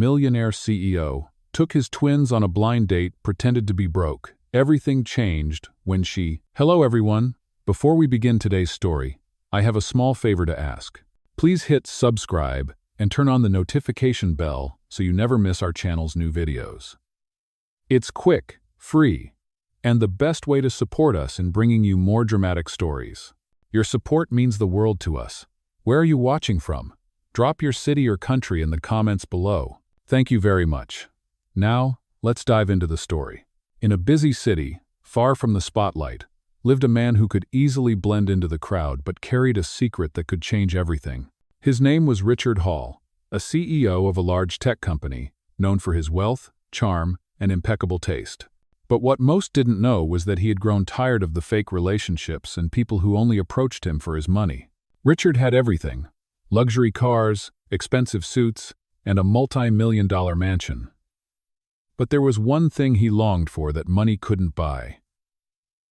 Millionaire CEO, took his twins on a blind date, pretended to be broke. Everything changed when she... Hello everyone. Before we begin today's story, I have a small favor to ask. Please hit subscribe and turn on the notification bell so you never miss our channel's new videos. It's quick, free, and the best way to support us in bringing you more dramatic stories. Your support means the world to us. Where are you watching from? Drop your city or country in the comments below. Thank you very much. Now, let's dive into the story. In a busy city, far from the spotlight, lived a man who could easily blend into the crowd but carried a secret that could change everything. His name was Richard Hall, a CEO of a large tech company, known for his wealth, charm, and impeccable taste. But what most didn't know was that he had grown tired of the fake relationships and people who only approached him for his money. Richard had everything: luxury cars, expensive suits, and a multi-million-dollar mansion. But there was one thing he longed for that money couldn't buy: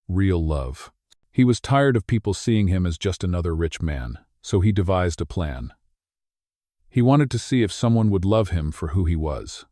real love. He was tired of people seeing him as just another rich man, so he devised a plan. He wanted to see if someone would love him for who he was,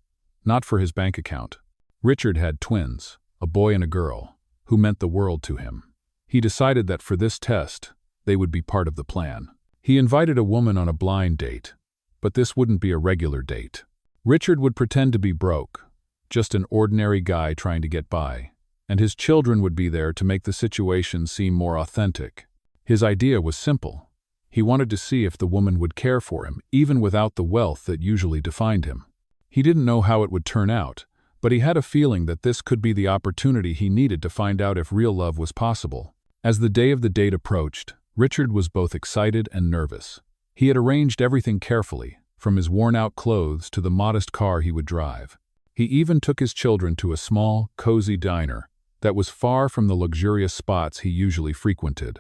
not for his bank account. Richard had twins, a boy and a girl, who meant the world to him. He decided that for this test, they would be part of the plan. He invited a woman on a blind date, but this wouldn't be a regular date. Richard would pretend to be broke, just an ordinary guy trying to get by, and his children would be there to make the situation seem more authentic. His idea was simple. He wanted to see if the woman would care for him, even without the wealth that usually defined him. He didn't know how it would turn out, but he had a feeling that this could be the opportunity he needed to find out if real love was possible. As the day of the date approached, Richard was both excited and nervous. He had arranged everything carefully, from his worn-out clothes to the modest car he would drive. He even took his children to a small, cozy diner that was far from the luxurious spots he usually frequented.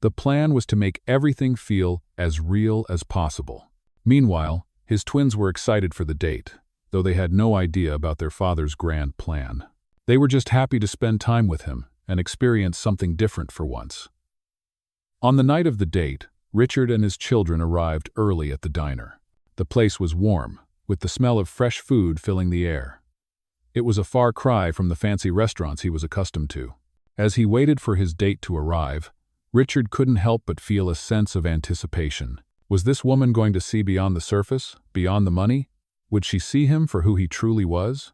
The plan was to make everything feel as real as possible. Meanwhile, his twins were excited for the date, though they had no idea about their father's grand plan. They were just happy to spend time with him and experience something different for once. On the night of the date, Richard and his children arrived early at the diner. The place was warm, with the smell of fresh food filling the air. It was a far cry from the fancy restaurants he was accustomed to. As he waited for his date to arrive, Richard couldn't help but feel a sense of anticipation. Was this woman going to see beyond the surface, beyond the money? Would she see him for who he truly was?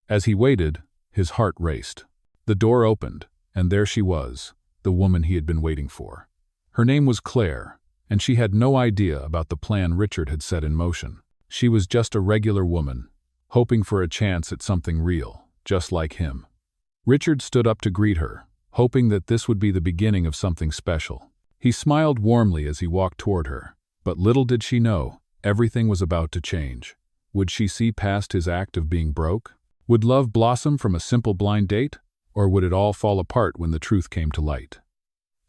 As he waited, his heart raced. The door opened, and there she was, the woman he had been waiting for. Her name was Claire, and she had no idea about the plan Richard had set in motion. She was just a regular woman, hoping for a chance at something real, just like him. Richard stood up to greet her, hoping that this would be the beginning of something special. He smiled warmly as he walked toward her, but little did she know, everything was about to change. Would she see past his act of being broke? Would love blossom from a simple blind date? Or would it all fall apart when the truth came to light?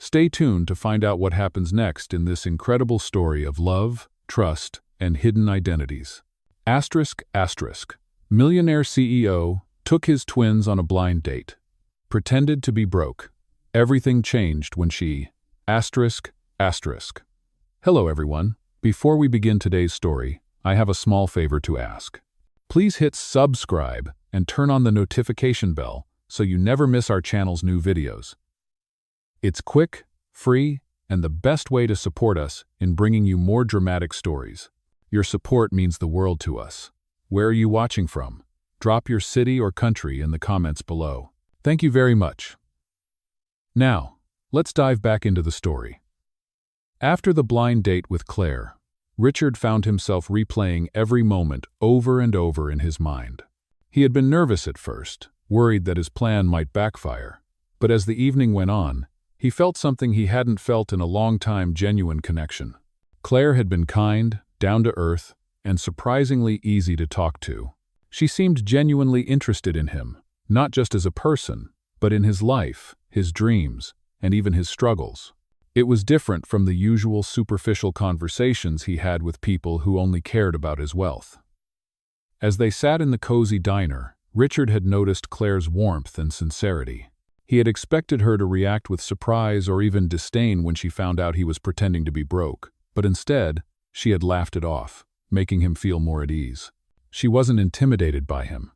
Stay tuned to find out what happens next in this incredible story of love, trust, and hidden identities. Asterisk. Millionaire CEO took his twins on a blind date. Pretended to be broke. Everything changed when she... Asterisk. Hello everyone. Before we begin today's story, I have a small favor to ask. Please hit subscribe and turn on the notification bell so you never miss our channel's new videos. It's quick, free, and the best way to support us in bringing you more dramatic stories. Your support means the world to us. Where are you watching from? Drop your city or country in the comments below. Thank you very much. Now, let's dive back into the story. After the blind date with Claire, Richard found himself replaying every moment over and over in his mind. He had been nervous at first, worried that his plan might backfire, but as the evening went on, he felt something he hadn't felt in a long time: genuine connection. Claire had been kind, down-to-earth, and surprisingly easy to talk to. She seemed genuinely interested in him, not just as a person, but in his life, his dreams, and even his struggles. It was different from the usual superficial conversations he had with people who only cared about his wealth. As they sat in the cozy diner, Richard had noticed Claire's warmth and sincerity. He had expected her to react with surprise or even disdain when she found out he was pretending to be broke, but instead, she had laughed it off. making him feel more at ease. She wasn't intimidated by him.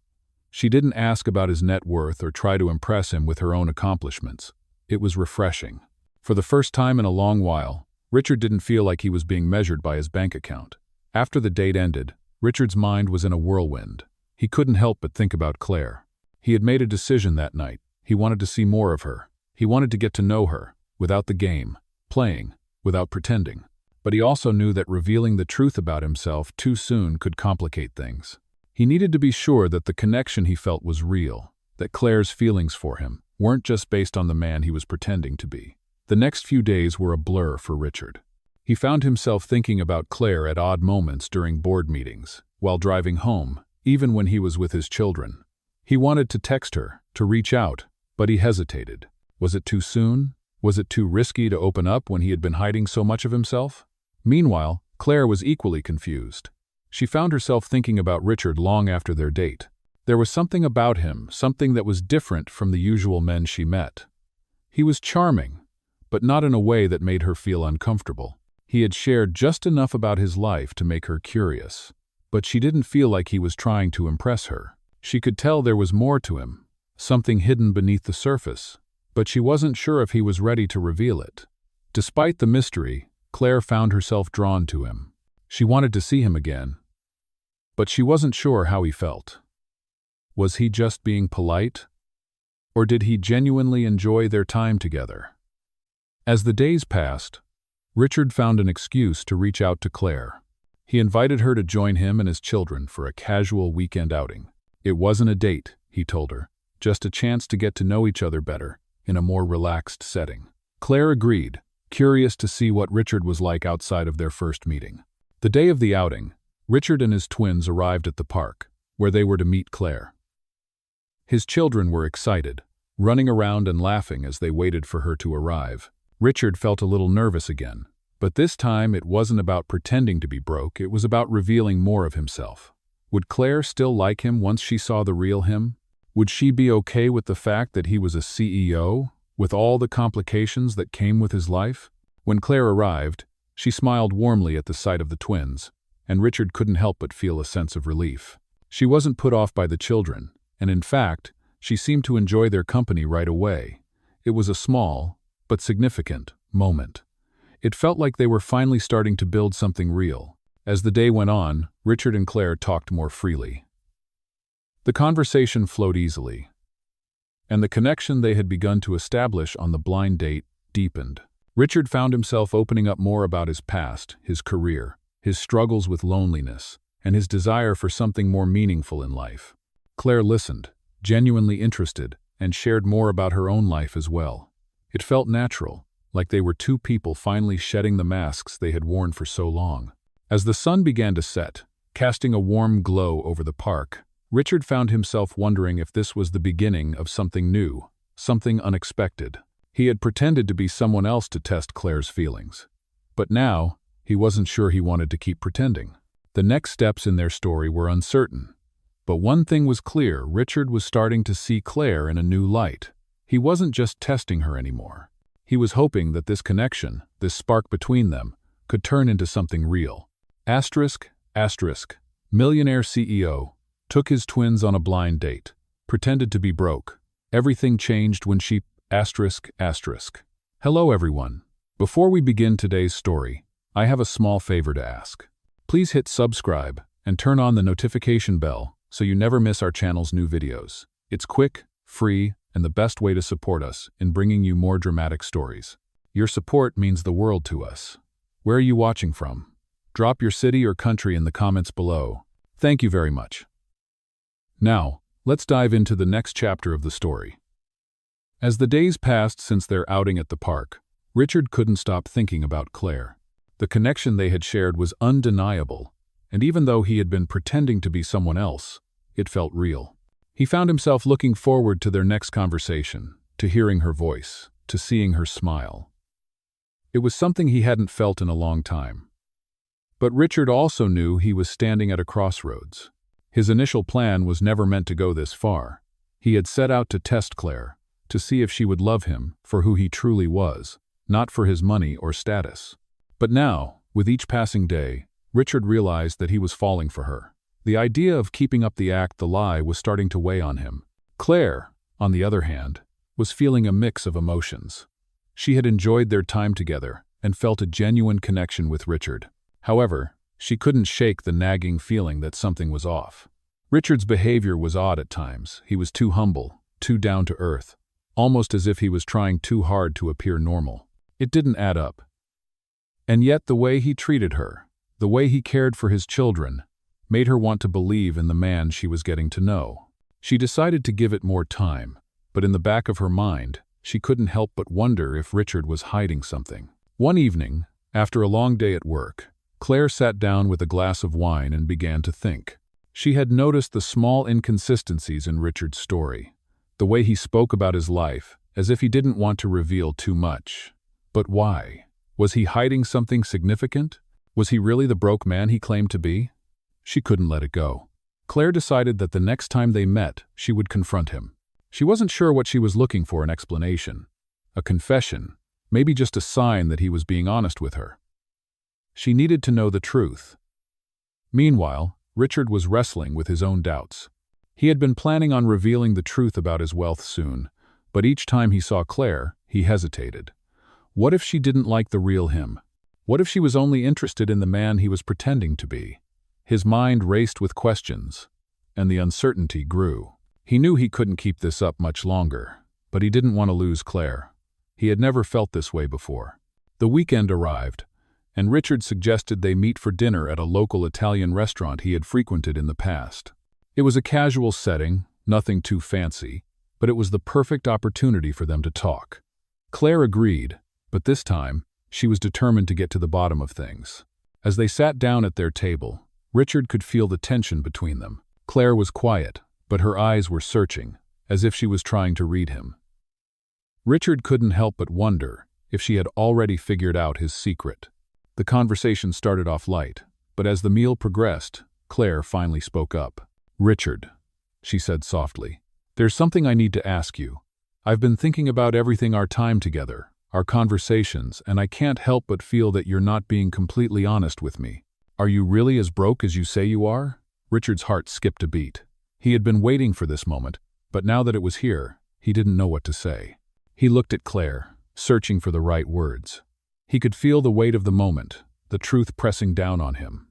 She didn't ask about his net worth or try to impress him with her own accomplishments. It was refreshing. For the first time in a long while, Richard didn't feel like he was being measured by his bank account. After the date ended, Richard's mind was in a whirlwind. He couldn't help but think about Claire. He had made a decision that night. He wanted to see more of her. He wanted to get to know her, without the game, playing, without pretending. But he also knew that revealing the truth about himself too soon could complicate things. He needed to be sure that the connection he felt was real, that Claire's feelings for him weren't just based on the man he was pretending to be. The next few days were a blur for Richard. He found himself thinking about Claire at odd moments during board meetings, while driving home, even when he was with his children. He wanted to text her, to reach out, but he hesitated. Was it too soon? Was it too risky to open up when he had been hiding so much of himself? Meanwhile, Claire was equally confused. She found herself thinking about Richard long after their date. There was something about him, something that was different from the usual men she met. He was charming, but not in a way that made her feel uncomfortable. He had shared just enough about his life to make her curious, but she didn't feel like he was trying to impress her. She could tell there was more to him, something hidden beneath the surface, but she wasn't sure if he was ready to reveal it. Despite the mystery, Claire found herself drawn to him. She wanted to see him again, but she wasn't sure how he felt. Was he just being polite? Or did he genuinely enjoy their time together? As the days passed, Richard found an excuse to reach out to Claire. He invited her to join him and his children for a casual weekend outing. It wasn't a date, he told her, just a chance to get to know each other better, in a more relaxed setting. Claire agreed, curious to see what Richard was like outside of their first meeting. The day of the outing, Richard and his twins arrived at the park, where they were to meet Claire. His children were excited, running around and laughing as they waited for her to arrive. Richard felt a little nervous again, but this time it wasn't about pretending to be broke, it was about revealing more of himself. Would Claire still like him once she saw the real him? Would she be okay with the fact that he was a CEO, with all the complications that came with his life? When Claire arrived, she smiled warmly at the sight of the twins, and Richard couldn't help but feel a sense of relief. She wasn't put off by the children, and in fact, she seemed to enjoy their company right away. It was a small, but significant, moment. It felt like they were finally starting to build something real. As the day went on, Richard and Claire talked more freely. The conversation flowed easily, and the connection they had begun to establish on the blind date deepened. Richard found himself opening up more about his past, his career, his struggles with loneliness, and his desire for something more meaningful in life. Claire listened, genuinely interested, and shared more about her own life as well. It felt natural, like they were two people finally shedding the masks they had worn for so long. As the sun began to set, casting a warm glow over the park, Richard found himself wondering if this was the beginning of something new, something unexpected. He had pretended to be someone else to test Claire's feelings. But now, he wasn't sure he wanted to keep pretending. The next steps in their story were uncertain. But one thing was clear, Richard was starting to see Claire in a new light. He wasn't just testing her anymore. He was hoping that this connection, this spark between them, could turn into something real. Asterisk, Millionaire CEO, took his twins on a blind date, pretended to be broke. Everything changed when she... Hello everyone. Before we begin today's story, I have a small favor to ask. Please hit subscribe and turn on the notification bell so you never miss our channel's new videos. It's quick, free, and the best way to support us in bringing you more dramatic stories. Your support means the world to us. Where are you watching from? Drop your city or country in the comments below. Thank you very much. Now, let's dive into the next chapter of the story. As the days passed since their outing at the park, Richard couldn't stop thinking about Claire. The connection they had shared was undeniable, and even though he had been pretending to be someone else, it felt real. He found himself looking forward to their next conversation, to hearing her voice, to seeing her smile. It was something he hadn't felt in a long time. But Richard also knew he was standing at a crossroads. His initial plan was never meant to go this far. He had set out to test Claire, to see if she would love him for who he truly was, not for his money or status. But now, with each passing day, Richard realized that he was falling for her. The idea of keeping up the act, the lie, was starting to weigh on him. Claire, on the other hand, was feeling a mix of emotions. She had enjoyed their time together and felt a genuine connection with Richard. However, she couldn't shake the nagging feeling that something was off. Richard's behavior was odd at times. He was too humble, too down to earth, almost as if he was trying too hard to appear normal. It didn't add up. And yet the way he treated her, the way he cared for his children, made her want to believe in the man she was getting to know. She decided to give it more time, but in the back of her mind, she couldn't help but wonder if Richard was hiding something. One evening, after a long day at work, Claire sat down with a glass of wine and began to think. She had noticed the small inconsistencies in Richard's story, the way he spoke about his life, as if he didn't want to reveal too much. But why? Was he hiding something significant? Was he really the broke man he claimed to be? She couldn't let it go. Claire decided that the next time they met, she would confront him. She wasn't sure what she was looking for: an explanation, a confession, maybe just a sign that he was being honest with her. She needed to know the truth. Meanwhile, Richard was wrestling with his own doubts. He had been planning on revealing the truth about his wealth soon, but each time he saw Claire, he hesitated. What if she didn't like the real him? What if she was only interested in the man he was pretending to be? His mind raced with questions, and the uncertainty grew. He knew he couldn't keep this up much longer, but he didn't want to lose Claire. He had never felt this way before. The weekend arrived, and Richard suggested they meet for dinner at a local Italian restaurant he had frequented in the past. It was a casual setting, nothing too fancy, but it was the perfect opportunity for them to talk. Claire agreed, but this time, she was determined to get to the bottom of things. As they sat down at their table, Richard could feel the tension between them. Claire was quiet, but her eyes were searching, as if she was trying to read him. Richard couldn't help but wonder if she had already figured out his secret. The conversation started off light, but as the meal progressed, Claire finally spoke up. "Richard," she said softly, "there's something I need to ask you. I've been thinking about everything, our time together, our conversations, and I can't help but feel that you're not being completely honest with me. Are you really as broke as you say you are?" Richard's heart skipped a beat. He had been waiting for this moment, but now that it was here, he didn't know what to say. He looked at Claire, searching for the right words. He could feel the weight of the moment, the truth pressing down on him.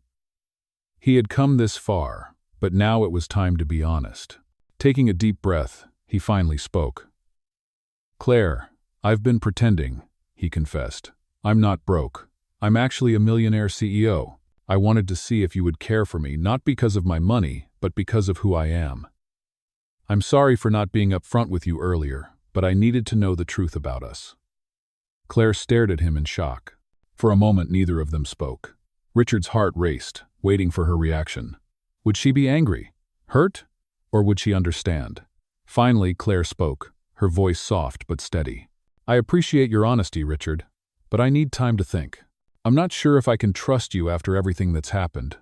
He had come this far, but now it was time to be honest. Taking a deep breath, he finally spoke. "Claire, I've been pretending," he confessed. "I'm not broke. I'm actually a millionaire CEO. I wanted to see if you would care for me, not because of my money, but because of who I am. I'm sorry for not being upfront with you earlier, but I needed to know the truth about us." Claire stared at him in shock. For a moment, neither of them spoke. Richard's heart raced, waiting for her reaction. Would she be angry, hurt, or would she understand? Finally, Claire spoke, her voice soft but steady. "I appreciate your honesty, Richard, but I need time to think. I'm not sure if I can trust you after everything that's happened."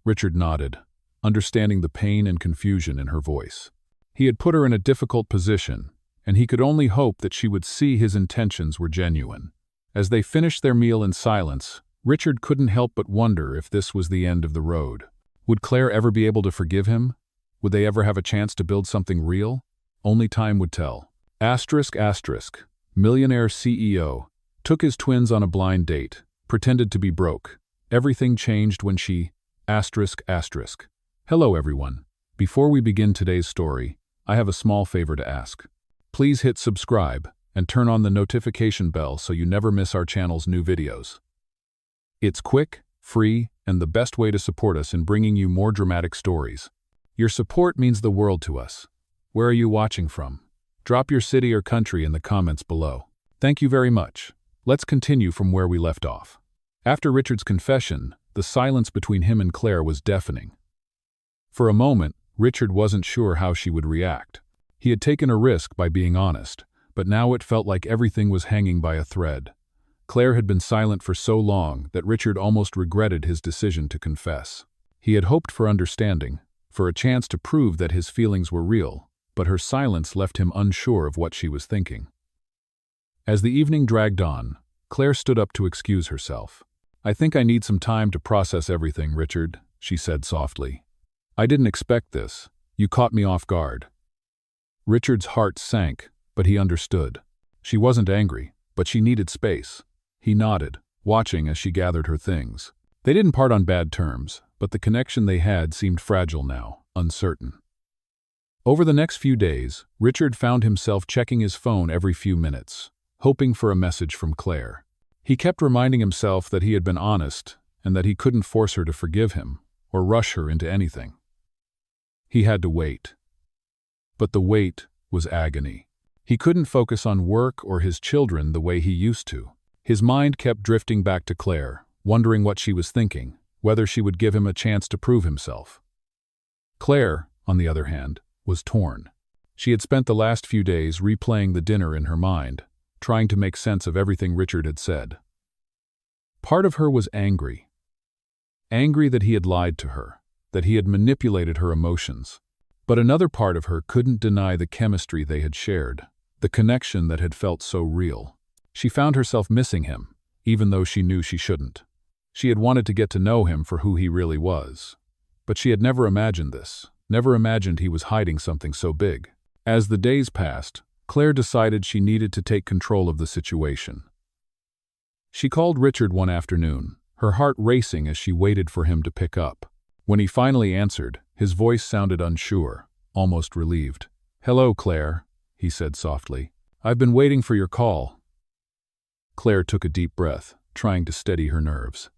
Richard nodded, understanding the pain and confusion in her voice. He had put her in a difficult position, and he could only hope that she would see his intentions were genuine. As they finished their meal in silence, Richard couldn't help but wonder if this was the end of the road. Would Claire ever be able to forgive him? Would they ever have a chance to build something real? Only time would tell. ***, Millionaire CEO, took his twins on a blind date, pretended to be broke. Everything changed when she... ***. Hello everyone. Before we begin today's story, I have a small favor to ask. Please hit subscribe and turn on the notification bell so you never miss our channel's new videos. It's quick, free, and the best way to support us in bringing you more dramatic stories. Your support means the world to us. Where are you watching from? Drop your city or country in the comments below. Thank you very much. Let's continue from where we left off. After Richard's confession, the silence between him and Claire was deafening. For a moment, Richard wasn't sure how she would react. He had taken a risk by being honest, but now it felt like everything was hanging by a thread. Claire had been silent for so long that Richard almost regretted his decision to confess. He had hoped for understanding, for a chance to prove that his feelings were real, but her silence left him unsure of what she was thinking. As the evening dragged on, Claire stood up to excuse herself. I think I need some time to process everything, Richard, she said softly. I didn't expect this. You caught me off guard. Richard's heart sank, but he understood. She wasn't angry, but she needed space. He nodded, watching as she gathered her things. They didn't part on bad terms, but the connection they had seemed fragile now, uncertain. Over the next few days, Richard found himself checking his phone every few minutes, hoping for a message from Claire. He kept reminding himself that he had been honest and that he couldn't force her to forgive him or rush her into anything. He had to wait. But the wait was agony. He couldn't focus on work or his children the way he used to. His mind kept drifting back to Claire, wondering what she was thinking, whether she would give him a chance to prove himself. Claire, on the other hand, was torn. She had spent the last few days replaying the dinner in her mind, trying to make sense of everything Richard had said. Part of her was angry. Angry that he had lied to her, that he had manipulated her emotions. But another part of her couldn't deny the chemistry they had shared, the connection that had felt so real. She found herself missing him, even though she knew she shouldn't. She had wanted to get to know him for who he really was. But she had never imagined this, never imagined he was hiding something so big. As the days passed, Claire decided she needed to take control of the situation. She called Richard one afternoon, her heart racing as she waited for him to pick up. When he finally answered, his voice sounded unsure, almost relieved. "Hello, Claire," he said softly. "I've been waiting for your call." Claire took a deep breath, trying to steady her nerves.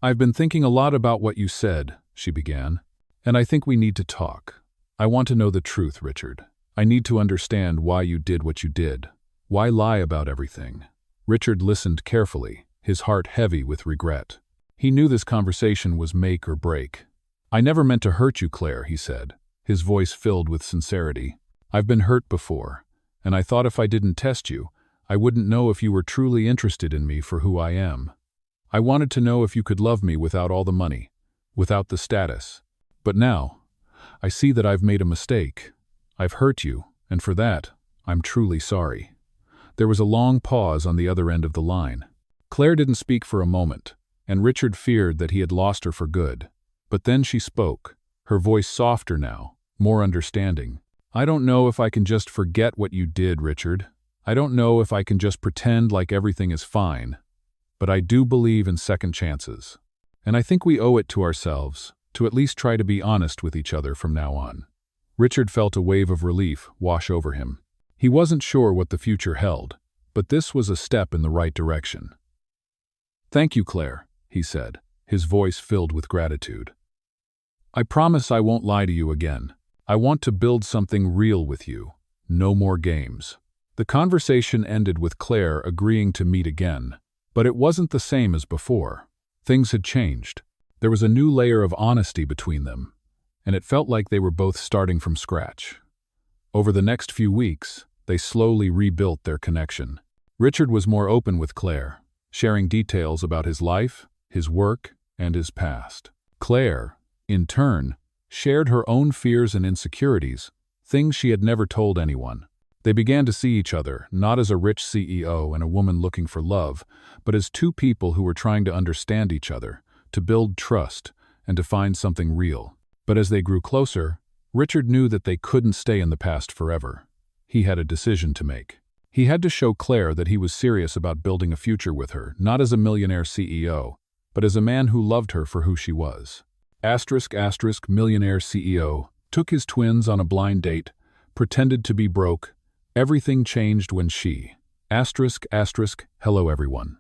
"I've been thinking a lot about what you said," she began, "and I think we need to talk. I want to know the truth, Richard. I need to understand why you did what you did. Why lie about everything?" Richard listened carefully, his heart heavy with regret. He knew this conversation was make or break. "I never meant to hurt you, Claire," he said, his voice filled with sincerity. "I've been hurt before, and I thought if I didn't test you, I wouldn't know if you were truly interested in me for who I am. I wanted to know if you could love me without all the money, without the status. But now, I see that I've made a mistake. I've hurt you, and for that, I'm truly sorry." There was a long pause on the other end of the line. Claire didn't speak for a moment, and Richard feared that he had lost her for good. But then she spoke, her voice softer now, more understanding. "I don't know if I can just forget what you did, Richard. I don't know if I can just pretend like everything is fine. But I do believe in second chances. And I think we owe it to ourselves to at least try to be honest with each other from now on." Richard felt a wave of relief wash over him. He wasn't sure what the future held, but this was a step in the right direction. "Thank you, Claire," he said, his voice filled with gratitude. "I promise I won't lie to you again. I want to build something real with you. No more games." The conversation ended with Claire agreeing to meet again, but it wasn't the same as before. Things had changed. There was a new layer of honesty between them, and it felt like they were both starting from scratch. Over the next few weeks, they slowly rebuilt their connection. Richard was more open with Claire, sharing details about his life, his work, and his past. Claire, in turn, shared her own fears and insecurities, things she had never told anyone. They began to see each other, not as a rich CEO and a woman looking for love, but as two people who were trying to understand each other, to build trust, and to find something real. But as they grew closer, Richard knew that they couldn't stay in the past forever. He had a decision to make. He had to show Claire that he was serious about building a future with her, not as a millionaire CEO, but as a man who loved her for who she was. Millionaire CEO took his twins on a blind date, pretended to be broke. Everything changed when she... Hello everyone.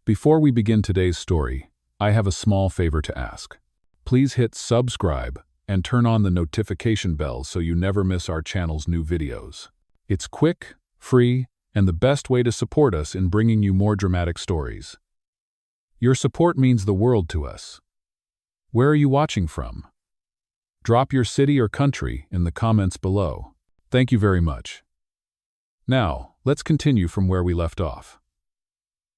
Before we begin today's story, I have a small favor to ask. Please hit subscribe and turn on the notification bell so you never miss our channel's new videos. It's quick, free, and the best way to support us in bringing you more dramatic stories. Your support means the world to us. Where are you watching from? Drop your city or country in the comments below. Thank you very much. Now, let's continue from where we left off.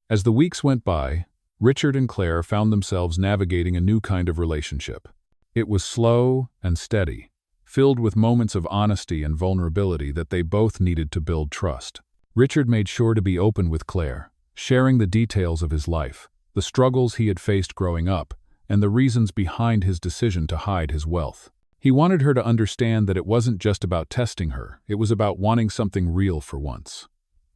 As the weeks went by, Richard and Claire found themselves navigating a new kind of relationship. It was slow and steady, filled with moments of honesty and vulnerability that they both needed to build trust. Richard made sure to be open with Claire, sharing the details of his life, the struggles he had faced growing up, and the reasons behind his decision to hide his wealth. He wanted her to understand that it wasn't just about testing her, it was about wanting something real for once.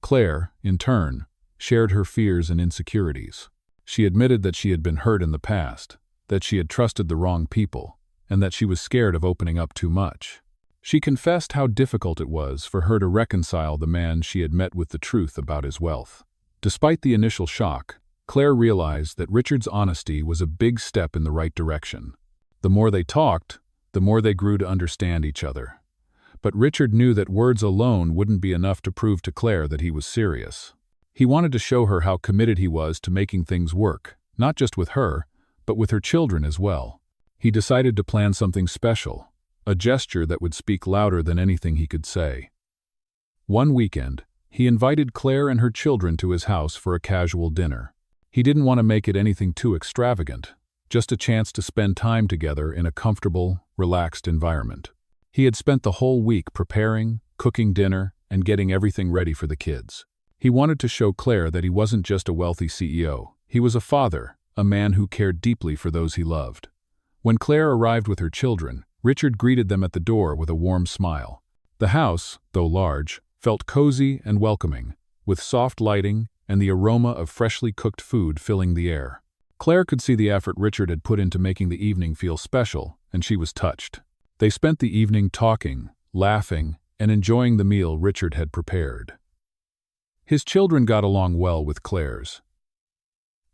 Claire, in turn, shared her fears and insecurities. She admitted that she had been hurt in the past, that she had trusted the wrong people, and that she was scared of opening up too much. She confessed how difficult it was for her to reconcile the man she had met with the truth about his wealth. Despite the initial shock, Claire realized that Richard's honesty was a big step in the right direction. The more they talked, the more they grew to understand each other. But Richard knew that words alone wouldn't be enough to prove to Claire that he was serious. He wanted to show her how committed he was to making things work, not just with her, but with her children as well. He decided to plan something special, a gesture that would speak louder than anything he could say. One weekend, he invited Claire and her children to his house for a casual dinner. He didn't want to make it anything too extravagant, just a chance to spend time together in a comfortable, relaxed environment. He had spent the whole week preparing, cooking dinner, and getting everything ready for the kids. He wanted to show Claire that he wasn't just a wealthy CEO, he was a father, a man who cared deeply for those he loved. When Claire arrived with her children, Richard greeted them at the door with a warm smile. The house, though large, felt cozy and welcoming, with soft lighting and the aroma of freshly cooked food filling the air. Claire could see the effort Richard had put into making the evening feel special, and she was touched. They spent the evening talking, laughing, and enjoying the meal Richard had prepared. His children got along well with Claire's,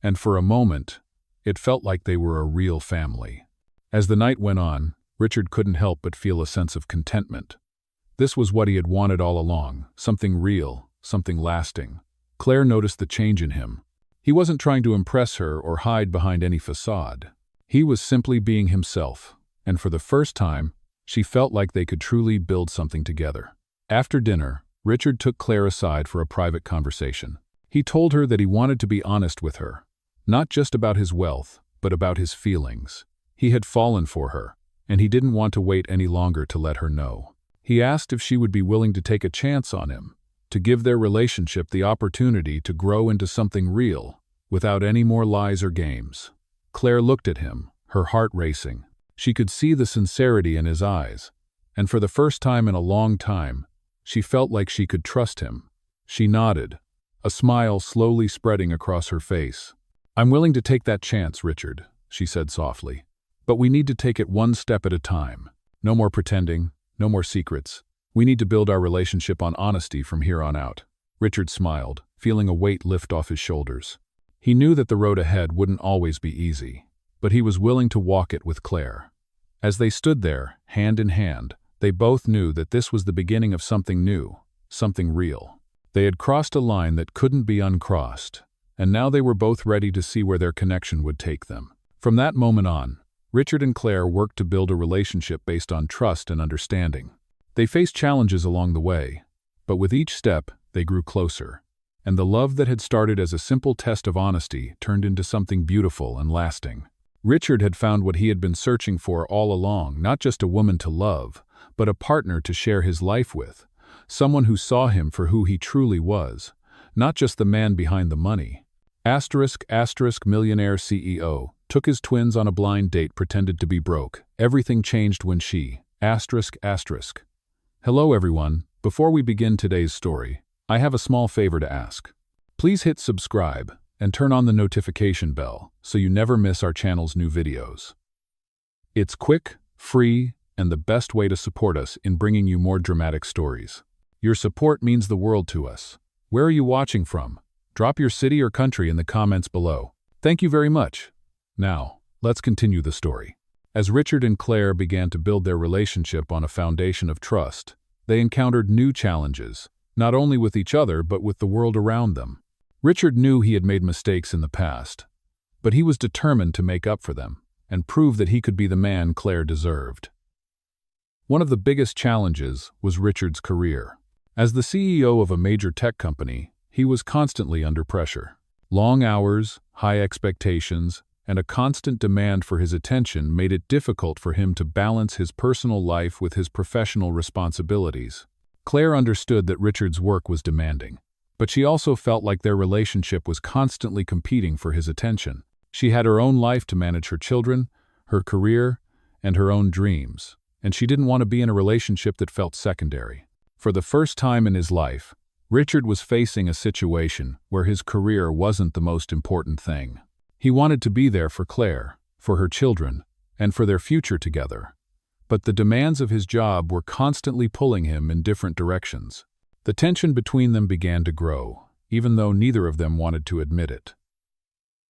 and for a moment, it felt like they were a real family. As the night went on, Richard couldn't help but feel a sense of contentment. This was what he had wanted all along, something real, something lasting. Claire noticed the change in him. He wasn't trying to impress her or hide behind any facade. He was simply being himself, and for the first time, she felt like they could truly build something together. After dinner, Richard took Claire aside for a private conversation. He told her that he wanted to be honest with her, not just about his wealth, but about his feelings. He had fallen for her, and he didn't want to wait any longer to let her know. He asked if she would be willing to take a chance on him, to give their relationship the opportunity to grow into something real, without any more lies or games. Claire looked at him, her heart racing. She could see the sincerity in his eyes, and for the first time in a long time, she felt like she could trust him. She nodded, a smile slowly spreading across her face. "I'm willing to take that chance, Richard," she said softly. "But we need to take it one step at a time. No more pretending, no more secrets. We need to build our relationship on honesty from here on out." Richard smiled, feeling a weight lift off his shoulders. He knew that the road ahead wouldn't always be easy, but he was willing to walk it with Claire. As they stood there, hand in hand, they both knew that this was the beginning of something new, something real. They had crossed a line that couldn't be uncrossed, and now they were both ready to see where their connection would take them. From that moment on, Richard and Claire worked to build a relationship based on trust and understanding. They faced challenges along the way, but with each step, they grew closer, and the love that had started as a simple test of honesty turned into something beautiful and lasting. Richard had found what he had been searching for all along, not just a woman to love, but a partner to share his life with, someone who saw him for who he truly was, not just the man behind the money. Millionaire CEO took his twins on a blind date, pretended to be broke. Everything changed when she... Hello everyone, before we begin today's story, I have a small favor to ask. Please hit subscribe and turn on the notification bell so you never miss our channel's new videos. It's quick, free, and the best way to support us in bringing you more dramatic stories. Your support means the world to us. Where are you watching from? Drop your city or country in the comments below. Thank you very much. Now, let's continue the story. As Richard and Claire began to build their relationship on a foundation of trust, they encountered new challenges, not only with each other but with the world around them. Richard knew he had made mistakes in the past, but he was determined to make up for them and prove that he could be the man Claire deserved. One of the biggest challenges was Richard's career. As the CEO of a major tech company, he was constantly under pressure. Long hours, high expectations, and a constant demand for his attention made it difficult for him to balance his personal life with his professional responsibilities. Claire understood that Richard's work was demanding, But she also felt like their relationship was constantly competing for his attention. She had her own life to manage, her children, her career, and her own dreams, and she didn't want to be in a relationship that felt secondary. For the first time in his life, Richard was facing a situation where his career wasn't the most important thing. He wanted to be there for Claire, for her children, and for their future together. But the demands of his job were constantly pulling him in different directions. The tension between them began to grow, even though neither of them wanted to admit it.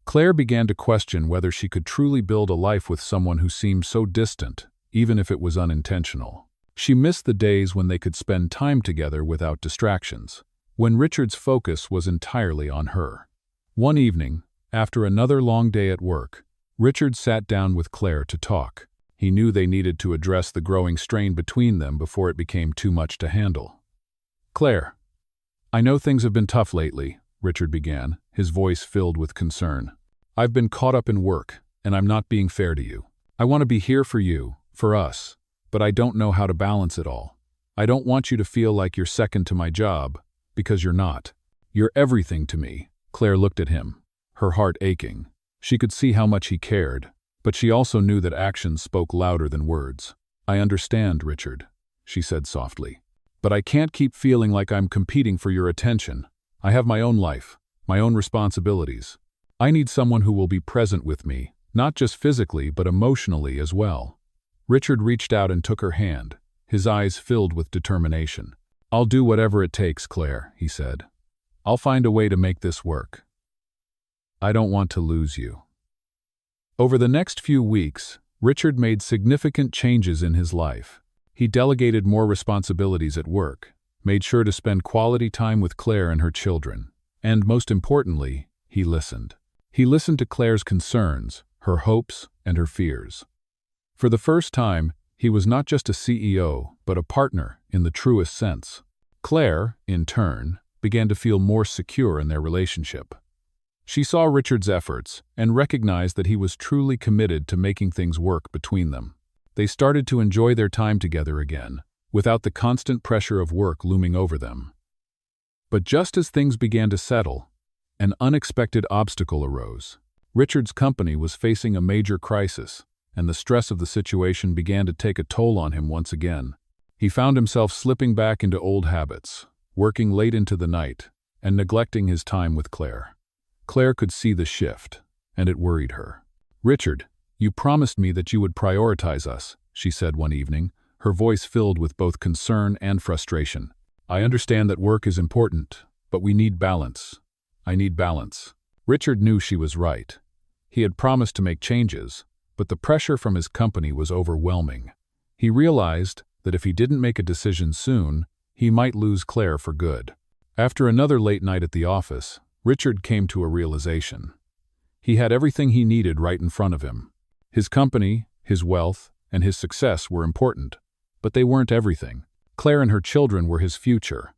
Claire began to question whether she could truly build a life with someone who seemed so distant, even if it was unintentional. She missed the days when they could spend time together without distractions, when Richard's focus was entirely on her. One evening, after another long day at work, Richard sat down with Claire to talk. He knew they needed to address the growing strain between them before it became too much to handle. "Claire, I know things have been tough lately," Richard began, his voice filled with concern. "I've been caught up in work, and I'm not being fair to you. I want to be here for you, for us, but I don't know how to balance it all. I don't want you to feel like you're second to my job, because you're not. You're everything to me." Claire looked at him, her heart aching. She could see how much he cared, but she also knew that actions spoke louder than words. "I understand, Richard," she said softly. "But I can't keep feeling like I'm competing for your attention. I have my own life, my own responsibilities. I need someone who will be present with me, not just physically but emotionally as well." Richard reached out and took her hand, his eyes filled with determination. "I'll do whatever it takes, Claire," he said. "I'll find a way to make this work. I don't want to lose you." Over the next few weeks, Richard made significant changes in his life. He delegated more responsibilities at work, made sure to spend quality time with Claire and her children, and most importantly, he listened. He listened to Claire's concerns, her hopes, and her fears. For the first time, he was not just a CEO, but a partner in the truest sense. Claire, in turn, began to feel more secure in their relationship. She saw Richard's efforts and recognized that he was truly committed to making things work between them. They started to enjoy their time together again, without the constant pressure of work looming over them. But just as things began to settle, an unexpected obstacle arose. Richard's company was facing a major crisis, and the stress of the situation began to take a toll on him once again. He found himself slipping back into old habits, working late into the night, and neglecting his time with Claire. Claire could see the shift, and it worried her. "Richard, you promised me that you would prioritize us," she said one evening, her voice filled with both concern and frustration. "I understand that work is important, but we need balance. I need balance." Richard knew she was right. He had promised to make changes, but the pressure from his company was overwhelming. He realized that if he didn't make a decision soon, he might lose Claire for good. After another late night at the office, Richard came to a realization. He had everything he needed right in front of him. His company, his wealth, and his success were important, but they weren't everything. Claire and her children were his future,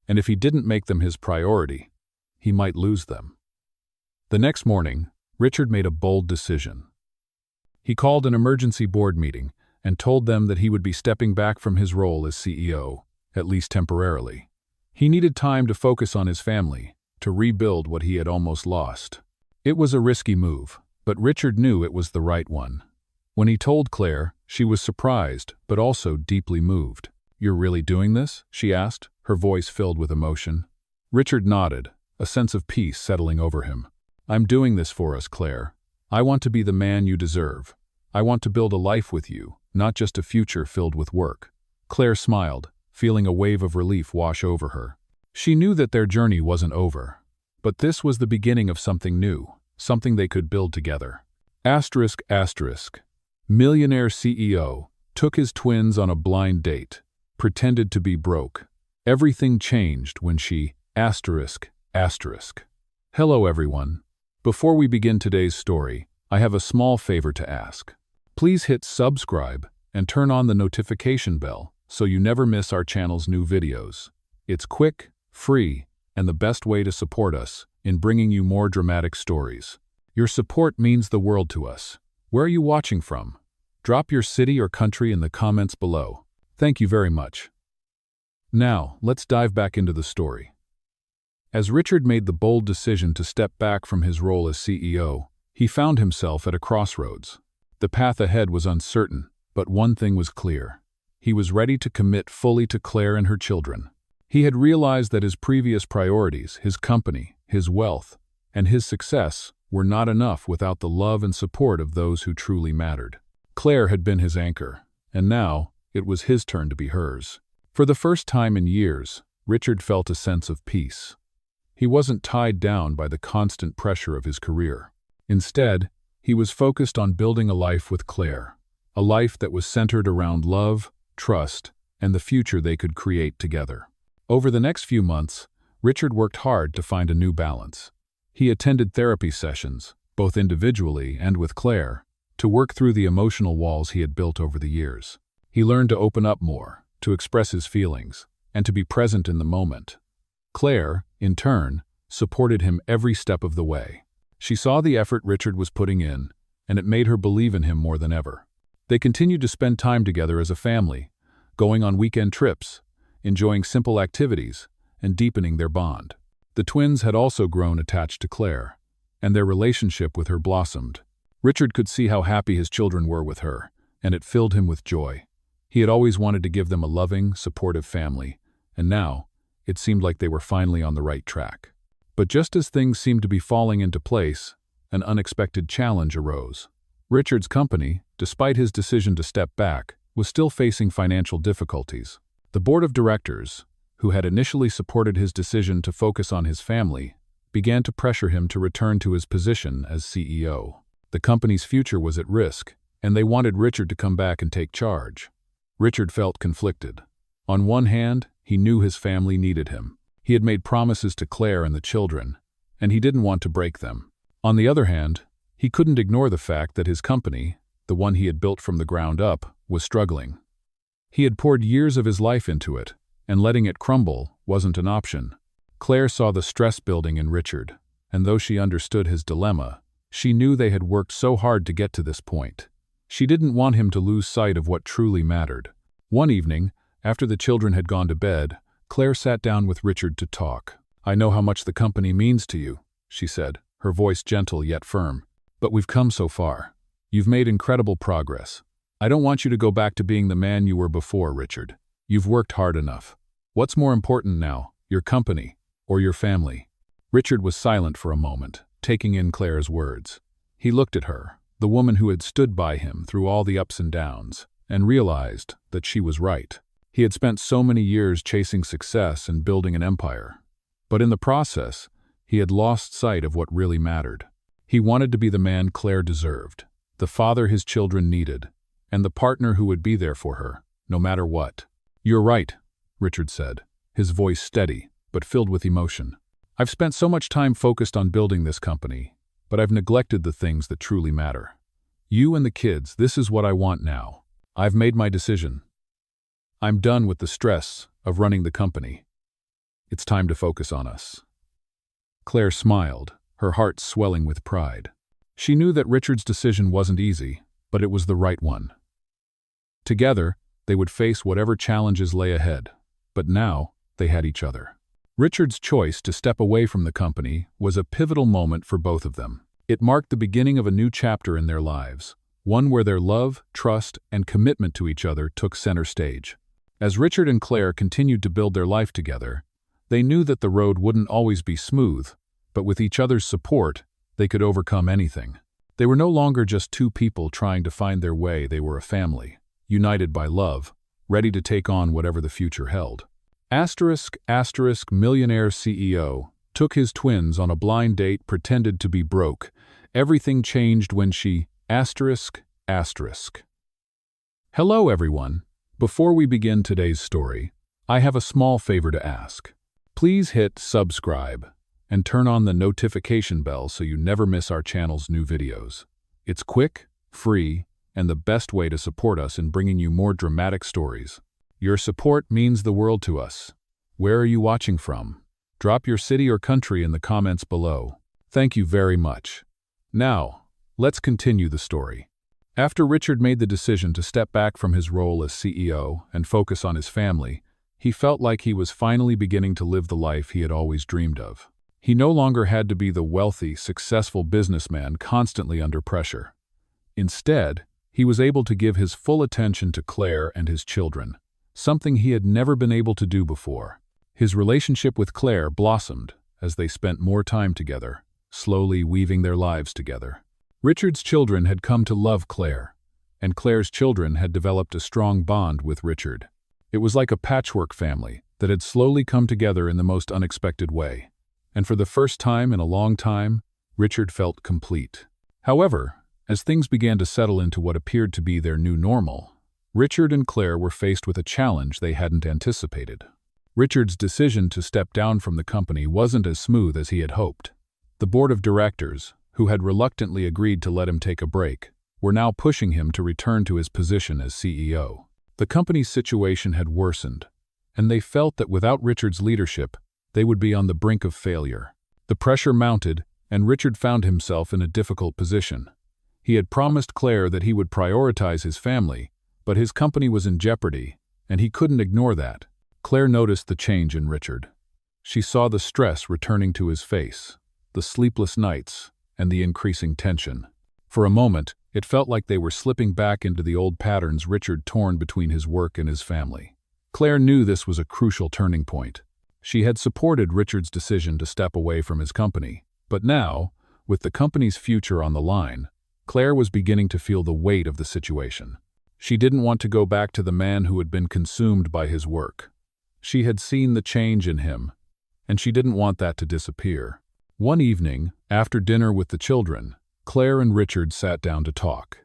and if he didn't make them his priority, he might lose them. The next morning, Richard made a bold decision. He called an emergency board meeting and told them that he would be stepping back from his role as CEO, at least temporarily. He needed time to focus on his family, to rebuild what he had almost lost. It was a risky move, but Richard knew it was the right one. When he told Claire, she was surprised, but also deeply moved. "You're really doing this?" she asked, her voice filled with emotion. Richard nodded, a sense of peace settling over him. "I'm doing this for us, Claire. I want to be the man you deserve. I want to build a life with you, not just a future filled with work." Claire smiled, feeling a wave of relief wash over her. She knew that their journey wasn't over, but this was the beginning of something new, something they could build together. Asterisk, asterisk. Millionaire CEO took his twins on a blind date, pretended to be broke. Everything changed when she asterisk, asterisk. Hello everyone. Before we begin today's story, I have a small favor to ask. Please hit subscribe and turn on the notification bell so you never miss our channel's new videos. It's quick, free, and the best way to support us in bringing you more dramatic stories. Your support means the world to us. Where are you watching from? Drop your city or country in the comments below. Thank you very much. Now, let's dive back into the story. As Richard made the bold decision to step back from his role as CEO, he found himself at a crossroads. The path ahead was uncertain, but one thing was clear. He was ready to commit fully to Claire and her children. He had realized that his previous priorities, his company, his wealth, and his success were not enough without the love and support of those who truly mattered. Claire had been his anchor, and now it was his turn to be hers. For the first time in years, Richard felt a sense of peace. He wasn't tied down by the constant pressure of his career. Instead, he was focused on building a life with Claire, a life that was centered around love, trust, and the future they could create together. Over the next few months, Richard worked hard to find a new balance. He attended therapy sessions, both individually and with Claire, to work through the emotional walls he had built over the years. He learned to open up more, to express his feelings, and to be present in the moment. Claire, in turn, supported him every step of the way. She saw the effort Richard was putting in, and it made her believe in him more than ever. They continued to spend time together as a family, going on weekend trips, enjoying simple activities, and deepening their bond. The twins had also grown attached to Claire, and their relationship with her blossomed. Richard could see how happy his children were with her, and it filled him with joy. He had always wanted to give them a loving, supportive family, and now, it seemed like they were finally on the right track. But just as things seemed to be falling into place, an unexpected challenge arose. Richard's company, despite his decision to step back, was still facing financial difficulties. The board of directors, who had initially supported his decision to focus on his family, began to pressure him to return to his position as CEO. The company's future was at risk, and they wanted Richard to come back and take charge. Richard felt conflicted. On one hand, he knew his family needed him. He had made promises to Claire and the children, and he didn't want to break them. On the other hand, he couldn't ignore the fact that his company, the one he had built from the ground up, was struggling. He had poured years of his life into it, and letting it crumble wasn't an option. Claire saw the stress building in Richard, and though she understood his dilemma, she knew they had worked so hard to get to this point. She didn't want him to lose sight of what truly mattered. One evening, after the children had gone to bed, Claire sat down with Richard to talk. "I know how much the company means to you," she said, her voice gentle yet firm. "But we've come so far. You've made incredible progress. I don't want you to go back to being the man you were before, Richard. You've worked hard enough. What's more important now, your company or your family?" Richard was silent for a moment, taking in Claire's words. He looked at her, the woman who had stood by him through all the ups and downs, and realized that she was right. He had spent so many years chasing success and building an empire. But in the process, he had lost sight of what really mattered. He wanted to be the man Claire deserved, the father his children needed, and the partner who would be there for her, no matter what. "You're right," Richard said, his voice steady, but filled with emotion. "I've spent so much time focused on building this company, but I've neglected the things that truly matter. You and the kids, this is what I want now. I've made my decision. I'm done with the stress of running the company. It's time to focus on us." Claire smiled, her heart swelling with pride. She knew that Richard's decision wasn't easy, but it was the right one. Together, they would face whatever challenges lay ahead, but now they had each other. Richard's choice to step away from the company was a pivotal moment for both of them. It marked the beginning of a new chapter in their lives, one where their love, trust, and commitment to each other took center stage. As Richard and Claire continued to build their life together, they knew that the road wouldn't always be smooth, but with each other's support, they could overcome anything. They were no longer just two people trying to find their way, they were a family, united by love, ready to take on whatever the future held. Millionaire CEO took his twins on a blind date, pretended to be broke. Everything changed when she... Hello everyone. Before we begin today's story, I have a small favor to ask. Please hit subscribe and turn on the notification bell so you never miss our channel's new videos. It's quick, free, and the best way to support us in bringing you more dramatic stories. Your support means the world to us. Where are you watching from? Drop your city or country in the comments below. Thank you very much. Now, let's continue the story. After Richard made the decision to step back from his role as CEO and focus on his family, He felt like he was finally beginning to live the life he had always dreamed of. He no longer had to be the wealthy, successful businessman constantly under pressure. Instead, he was able to give his full attention to Claire and his children, something he had never been able to do before. His relationship with Claire blossomed as they spent more time together, slowly weaving their lives together. Richard's children had come to love Claire, and Claire's children had developed a strong bond with Richard. It was like a patchwork family that had slowly come together in the most unexpected way. And for the first time in a long time, Richard felt complete. However, as things began to settle into what appeared to be their new normal, Richard and Claire were faced with a challenge they hadn't anticipated. Richard's decision to step down from the company wasn't as smooth as he had hoped. The board of directors, who had reluctantly agreed to let him take a break, were now pushing him to return to his position as CEO. The company's situation had worsened, and they felt that without Richard's leadership, they would be on the brink of failure. The pressure mounted, and Richard found himself in a difficult position. He had promised Claire that he would prioritize his family, but his company was in jeopardy, and he couldn't ignore that. Claire noticed the change in Richard. She saw the stress returning to his face, the sleepless nights, and the increasing tension. For a moment, it felt like they were slipping back into the old patterns Richard torn between his work and his family. Claire knew this was a crucial turning point. She had supported Richard's decision to step away from his company, but now, with the company's future on the line, Claire was beginning to feel the weight of the situation. She didn't want to go back to the man who had been consumed by his work. She had seen the change in him, and she didn't want that to disappear. One evening, after dinner with the children, Claire and Richard sat down to talk.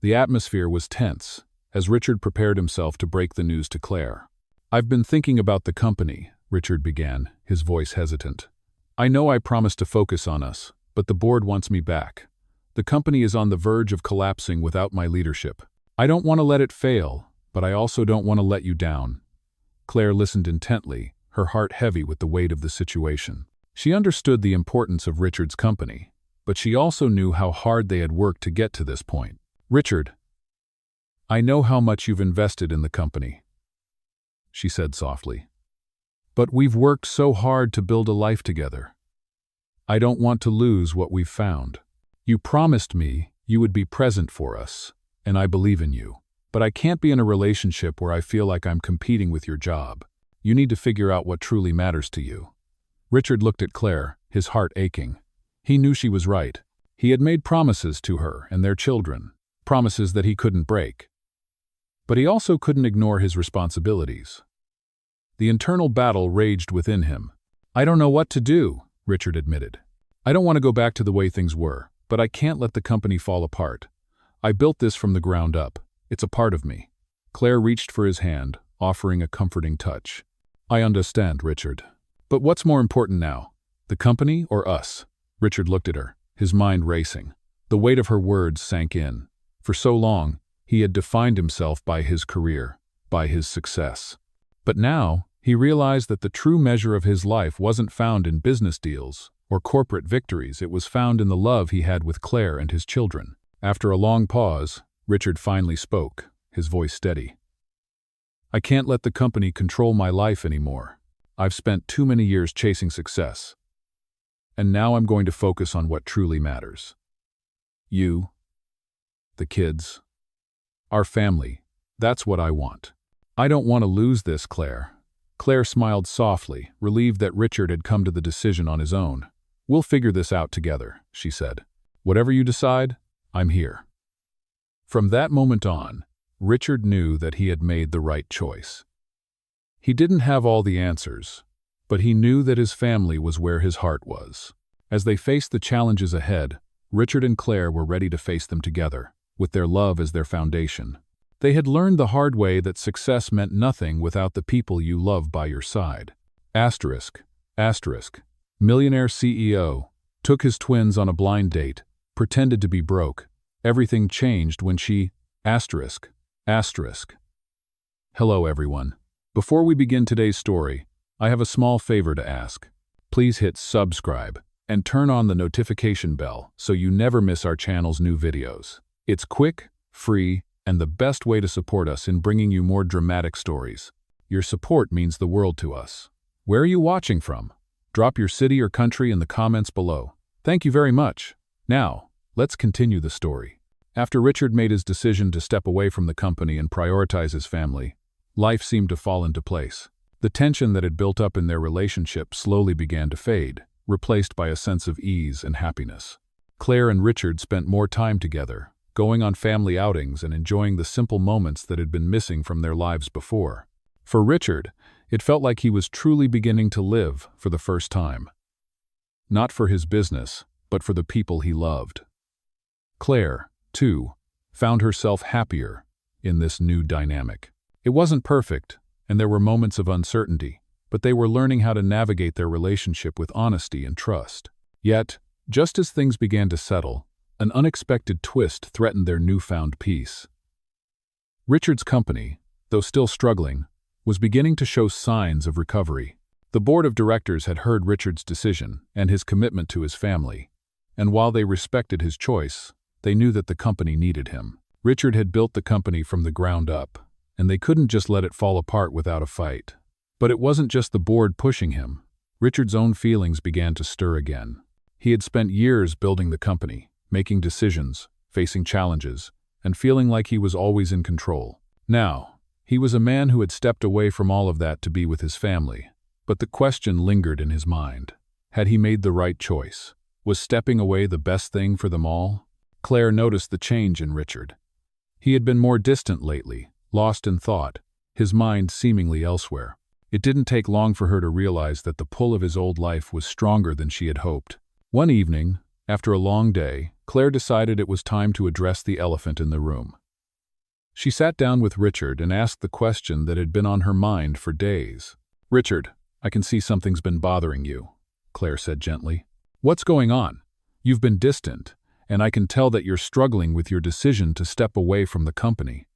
The atmosphere was tense, as Richard prepared himself to break the news to Claire. "I've been thinking about the company," Richard began, his voice hesitant. "I know I promised to focus on us, but the board wants me back. The company is on the verge of collapsing without my leadership. I don't want to let it fail, but I also don't want to let you down." Claire listened intently, her heart heavy with the weight of the situation. She understood the importance of Richard's company, but she also knew how hard they had worked to get to this point. "Richard, I know how much you've invested in the company," she said softly. "But we've worked so hard to build a life together. I don't want to lose what we've found. You promised me you would be present for us, and I believe in you. But I can't be in a relationship where I feel like I'm competing with your job. You need to figure out what truly matters to you." Richard looked at Claire, his heart aching. He knew she was right. He had made promises to her and their children, promises that he couldn't break. But he also couldn't ignore his responsibilities. The internal battle raged within him. "I don't know what to do," Richard admitted. "I don't want to go back to the way things were, but I can't let the company fall apart. I built this from the ground up. It's a part of me." Claire reached for his hand, offering a comforting touch. "I understand, Richard. But what's more important now, the company or us?" Richard looked at her, his mind racing. The weight of her words sank in. For so long, he had defined himself by his career, by his success. But now, he realized that the true measure of his life wasn't found in business deals or corporate victories. It was found in the love he had with Claire and his children. After a long pause, Richard finally spoke, his voice steady. "I can't let the company control my life anymore. I've spent too many years chasing success. And now I'm going to focus on what truly matters. You, the kids, our family, that's what I want. I don't want to lose this, Claire." Claire smiled softly, relieved that Richard had come to the decision on his own. "We'll figure this out together," she said. "Whatever you decide, I'm here." From that moment on, Richard knew that he had made the right choice. He didn't have all the answers, but he knew that his family was where his heart was. As they faced the challenges ahead, Richard and Claire were ready to face them together, with their love as their foundation. They had learned the hard way that success meant nothing without the people you love by your side. Asterisk. Millionaire CEO took his twins on a blind date, pretended to be broke. Everything changed when she... Hello, everyone. Before we begin today's story, I have a small favor to ask. Please hit subscribe and turn on the notification bell so you never miss our channel's new videos. It's quick, free, and the best way to support us in bringing you more dramatic stories. Your support means the world to us. Where are you watching from? Drop your city or country in the comments below. Thank you very much. Now, let's continue the story. After Richard made his decision to step away from the company and prioritize his family, life seemed to fall into place. The tension that had built up in their relationship slowly began to fade, replaced by a sense of ease and happiness. Claire and Richard spent more time together, going on family outings and enjoying the simple moments that had been missing from their lives before. For Richard, it felt like he was truly beginning to live for the first time. Not for his business, but for the people he loved. Claire, too, found herself happier in this new dynamic. It wasn't perfect, and there were moments of uncertainty, but they were learning how to navigate their relationship with honesty and trust. Yet, just as things began to settle, an unexpected twist threatened their newfound peace. Richard's company, though still struggling, was beginning to show signs of recovery. The board of directors had heard Richard's decision and his commitment to his family, and while they respected his choice, they knew that the company needed him. Richard had built the company from the ground up, and they couldn't just let it fall apart without a fight. But it wasn't just the board pushing him. Richard's own feelings began to stir again. He had spent years building the company, making decisions, facing challenges, and feeling like he was always in control. Now, he was a man who had stepped away from all of that to be with his family. But the question lingered in his mind. Had he made the right choice? Was stepping away the best thing for them all? Claire noticed the change in Richard. He had been more distant lately, lost in thought, his mind seemingly elsewhere. It didn't take long for her to realize that the pull of his old life was stronger than she had hoped. One evening, after a long day, Claire decided it was time to address the elephant in the room. She sat down with Richard and asked the question that had been on her mind for days. "Richard, I can see something's been bothering you," Claire said gently. "What's going on? You've been distant, and I can tell that you're struggling with your decision to step away from the company."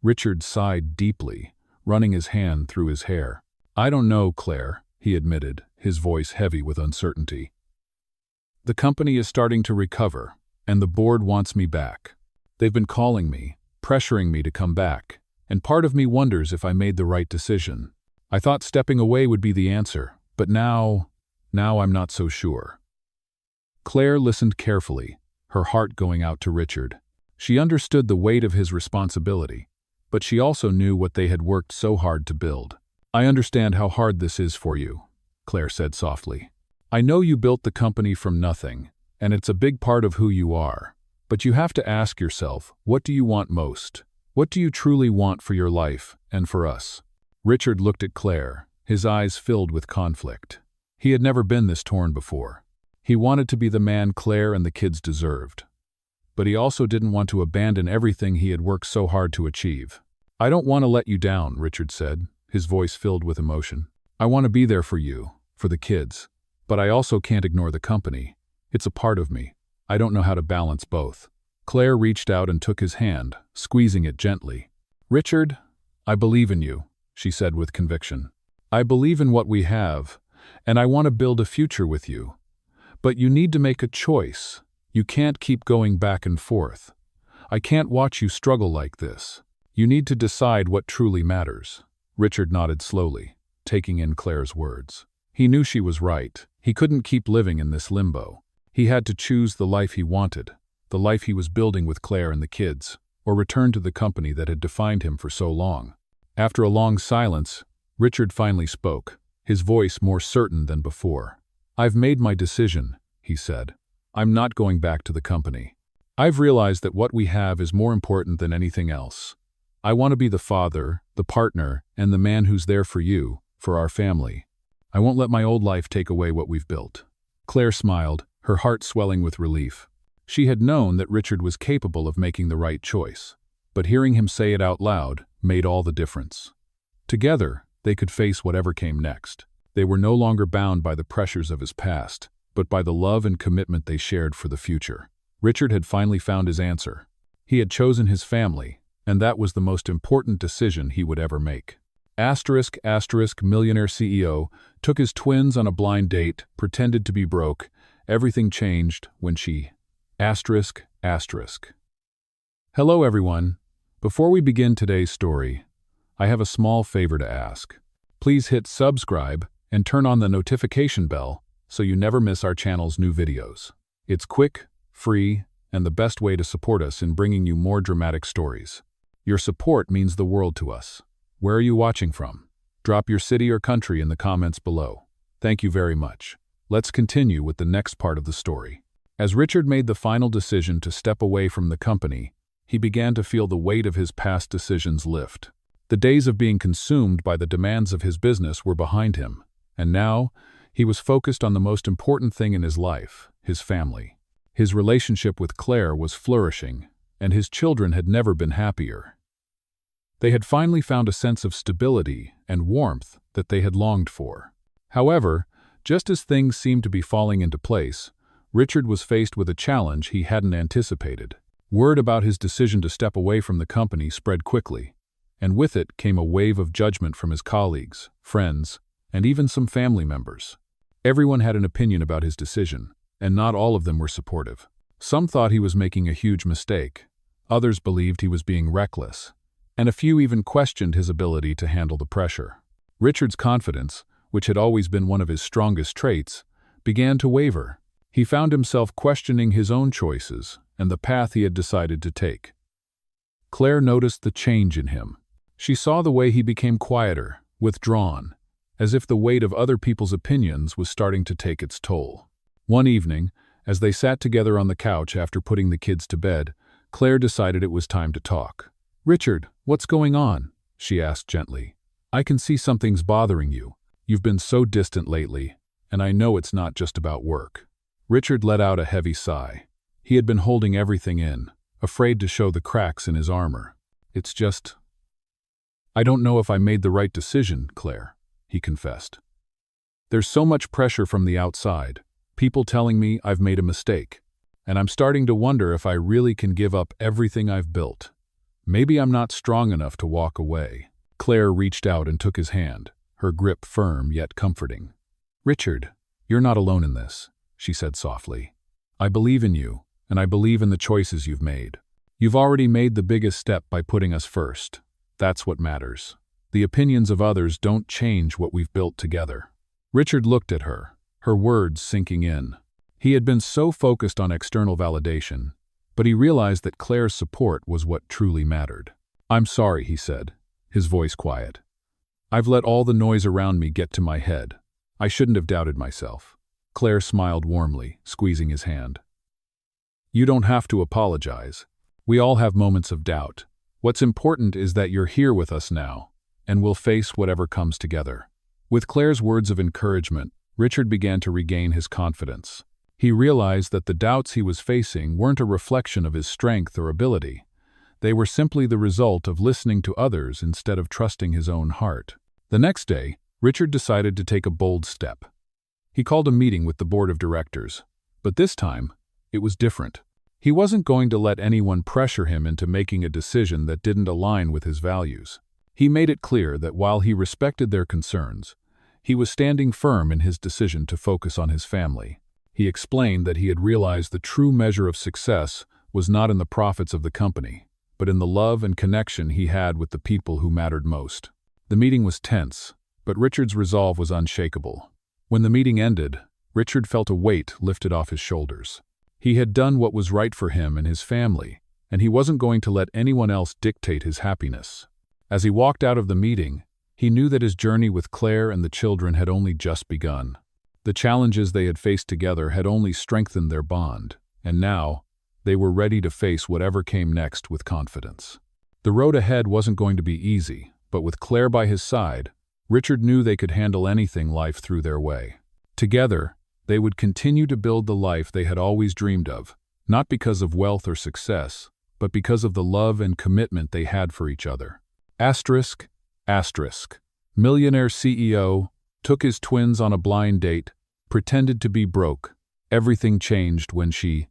Richard sighed deeply, running his hand through his hair. "I don't know, Claire," he admitted, his voice heavy with uncertainty. "The company is starting to recover, and the board wants me back. They've been calling me, pressuring me to come back, and part of me wonders if I made the right decision. I thought stepping away would be the answer, but now I'm not so sure." Claire listened carefully, her heart going out to Richard. She understood the weight of his responsibility, but she also knew what they had worked so hard to build. "I understand how hard this is for you," Claire said softly. "I know you built the company from nothing, and it's a big part of who you are. But you have to ask yourself, what do you want most? What do you truly want for your life and for us?" Richard looked at Claire, his eyes filled with conflict. He had never been this torn before. He wanted to be the man Claire and the kids deserved. But he also didn't want to abandon everything he had worked so hard to achieve. "I don't want to let you down," Richard said, his voice filled with emotion. "I want to be there for you, for the kids. But I also can't ignore the company. It's a part of me. I don't know how to balance both." Claire reached out and took his hand, squeezing it gently. "Richard, I believe in you," she said with conviction. "I believe in what we have, and I want to build a future with you. But you need to make a choice. You can't keep going back and forth. I can't watch you struggle like this. You need to decide what truly matters." Richard nodded slowly, taking in Claire's words. He knew she was right. He couldn't keep living in this limbo. He had to choose the life he wanted, the life he was building with Claire and the kids, or return to the company that had defined him for so long. After a long silence, Richard finally spoke, his voice more certain than before. "I've made my decision," he said. "I'm not going back to the company. I've realized that what we have is more important than anything else. I want to be the father, the partner, and the man who's there for you, for our family. I won't let my old life take away what we've built." Claire smiled, her heart swelling with relief. She had known that Richard was capable of making the right choice, but hearing him say it out loud made all the difference. Together, they could face whatever came next. They were no longer bound by the pressures of his past, but by the love and commitment they shared for the future. Richard had finally found his answer. He had chosen his family, and that was the most important decision he would ever make. Millionaire CEO took his twins on a blind date, pretended to be broke. Everything changed when she... Hello everyone. Before we begin today's story, I have a small favor to ask. Please hit subscribe and turn on the notification bell so you never miss our channel's new videos. It's quick, free, and the best way to support us in bringing you more dramatic stories. Your support means the world to us. Where are you watching from? Drop your city or country in the comments below. Thank you very much. Let's continue with the next part of the story. As Richard made the final decision to step away from the company, he began to feel the weight of his past decisions lift. The days of being consumed by the demands of his business were behind him, and now he was focused on the most important thing in his life, his family. His relationship with Claire was flourishing, and his children had never been happier. They had finally found a sense of stability and warmth that they had longed for. However, just as things seemed to be falling into place, Richard was faced with a challenge he hadn't anticipated. Word about his decision to step away from the company spread quickly, and with it came a wave of judgment from his colleagues, friends, and even some family members. Everyone had an opinion about his decision, and not all of them were supportive. Some thought he was making a huge mistake, others believed he was being reckless, and a few even questioned his ability to handle the pressure. Richard's confidence, which had always been one of his strongest traits, began to waver. He found himself questioning his own choices and the path he had decided to take. Claire noticed the change in him. She saw the way he became quieter, withdrawn, as if the weight of other people's opinions was starting to take its toll. One evening, as they sat together on the couch after putting the kids to bed, Claire decided it was time to talk. "Richard, what's going on?" she asked gently. "I can see something's bothering you. You've been so distant lately, and I know it's not just about work." Richard let out a heavy sigh. He had been holding everything in, afraid to show the cracks in his armor. "It's just, I don't know if I made the right decision, Claire," he confessed. "There's so much pressure from the outside, people telling me I've made a mistake, and I'm starting to wonder if I really can give up everything I've built. Maybe I'm not strong enough to walk away." Claire reached out and took his hand, her grip firm yet comforting. "Richard, you're not alone in this," she said softly. "I believe in you, and I believe in the choices you've made. You've already made the biggest step by putting us first. That's what matters. The opinions of others don't change what we've built together." Richard looked at her, her words sinking in. He had been so focused on external validation, but he realized that Claire's support was what truly mattered. "I'm sorry," he said, his voice quiet. "I've let all the noise around me get to my head. I shouldn't have doubted myself." Claire smiled warmly, squeezing his hand. "You don't have to apologize. We all have moments of doubt. What's important is that you're here with us now, and we'll face whatever comes together." With Claire's words of encouragement, Richard began to regain his confidence. He realized that the doubts he was facing weren't a reflection of his strength or ability. They were simply the result of listening to others instead of trusting his own heart. The next day, Richard decided to take a bold step. He called a meeting with the board of directors, but this time, it was different. He wasn't going to let anyone pressure him into making a decision that didn't align with his values. He made it clear that while he respected their concerns, he was standing firm in his decision to focus on his family. He explained that he had realized the true measure of success was not in the profits of the company, but in the love and connection he had with the people who mattered most. The meeting was tense, but Richard's resolve was unshakable. When the meeting ended, Richard felt a weight lifted off his shoulders. He had done what was right for him and his family, and he wasn't going to let anyone else dictate his happiness. As he walked out of the meeting, he knew that his journey with Claire and the children had only just begun. The challenges they had faced together had only strengthened their bond, and now, they were ready to face whatever came next with confidence. The road ahead wasn't going to be easy, but with Claire by his side, Richard knew they could handle anything life threw their way. Together, they would continue to build the life they had always dreamed of, not because of wealth or success, but because of the love and commitment they had for each other. Asterisk. Millionaire CEO took his twins on a blind date, pretended to be broke. Everything changed when she...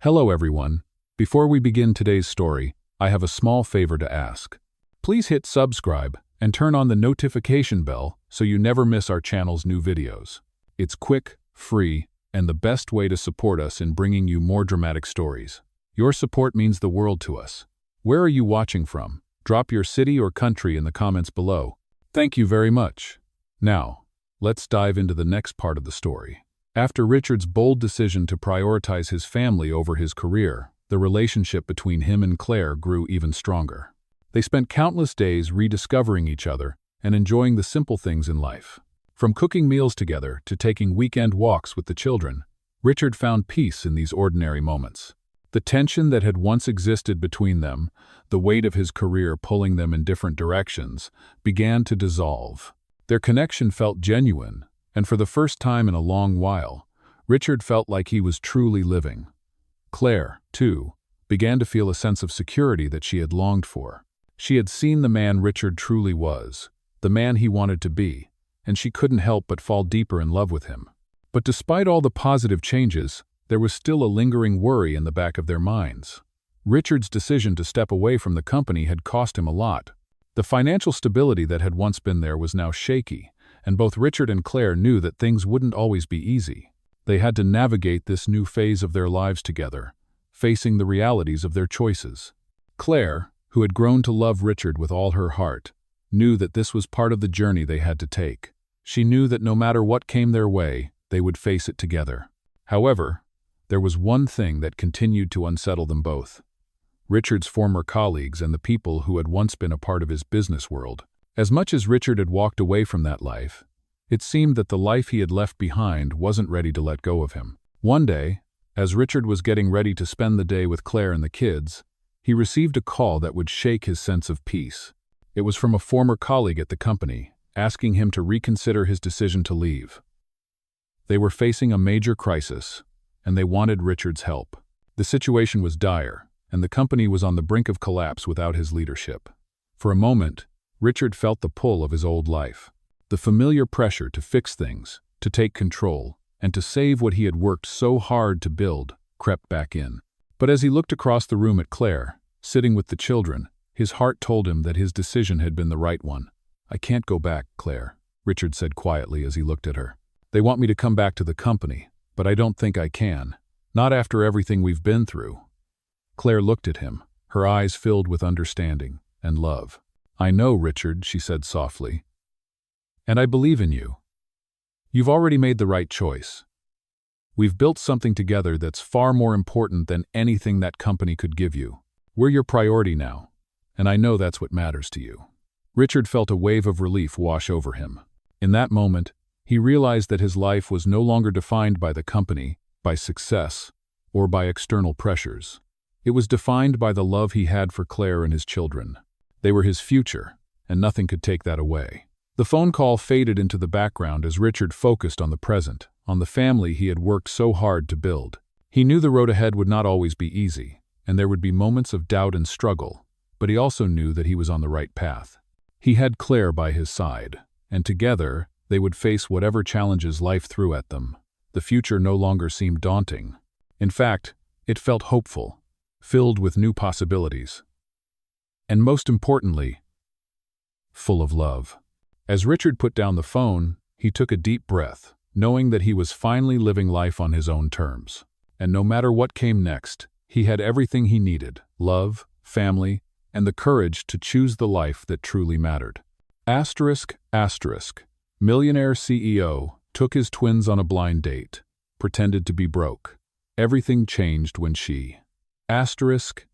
Hello everyone. Before we begin today's story, I have a small favor to ask. Please hit subscribe and turn on the notification bell so you never miss our channel's new videos. It's quick, free, and the best way to support us in bringing you more dramatic stories. Your support means the world to us. Where are you watching from? Drop your city or country in the comments below. Thank you very much. Now, let's dive into the next part of the story. After Richard's bold decision to prioritize his family over his career, the relationship between him and Claire grew even stronger. They spent countless days rediscovering each other and enjoying the simple things in life. From cooking meals together to taking weekend walks with the children, Richard found peace in these ordinary moments. The tension that had once existed between them, the weight of his career pulling them in different directions, began to dissolve. Their connection felt genuine, and for the first time in a long while, Richard felt like he was truly living. Claire, too, began to feel a sense of security that she had longed for. She had seen the man Richard truly was, the man he wanted to be, and she couldn't help but fall deeper in love with him. But despite all the positive changes, there was still a lingering worry in the back of their minds. Richard's decision to step away from the company had cost him a lot. The financial stability that had once been there was now shaky, and both Richard and Claire knew that things wouldn't always be easy. They had to navigate this new phase of their lives together, facing the realities of their choices. Claire, who had grown to love Richard with all her heart, knew that this was part of the journey they had to take. She knew that no matter what came their way, they would face it together. However, there was one thing that continued to unsettle them both: Richard's former colleagues and the people who had once been a part of his business world. As much as Richard had walked away from that life, it seemed that the life he had left behind wasn't ready to let go of him. One day, as Richard was getting ready to spend the day with Claire and the kids, he received a call that would shake his sense of peace. It was from a former colleague at the company, asking him to reconsider his decision to leave. They were facing a major crisis, and they wanted Richard's help. The situation was dire, and the company was on the brink of collapse without his leadership. For a moment, Richard felt the pull of his old life. The familiar pressure to fix things, to take control, and to save what he had worked so hard to build, crept back in. But as he looked across the room at Claire, sitting with the children, his heart told him that his decision had been the right one. "I can't go back, Claire," Richard said quietly as he looked at her. "They want me to come back to the company, but I don't think I can. Not after everything we've been through." Claire looked at him, her eyes filled with understanding and love. "I know, Richard," she said softly, "and I believe in you. You've already made the right choice. We've built something together that's far more important than anything that company could give you. We're your priority now, and I know that's what matters to you." Richard felt a wave of relief wash over him. In that moment, he realized that his life was no longer defined by the company, by success, or by external pressures. It was defined by the love he had for Claire and his children. They were his future, and nothing could take that away. The phone call faded into the background as Richard focused on the present, on the family he had worked so hard to build. He knew the road ahead would not always be easy, and there would be moments of doubt and struggle, but he also knew that he was on the right path. He had Claire by his side, and together they would face whatever challenges life threw at them. The future no longer seemed daunting. In fact, it felt hopeful, filled with new possibilities. And most importantly, full of love. As Richard put down the phone, he took a deep breath, knowing that he was finally living life on his own terms. And no matter what came next, he had everything he needed: love, family, and the courage to choose the life that truly mattered. Asterisk. Millionaire CEO took his twins on a blind date, pretended to be broke. Everything changed when she... Asterisk.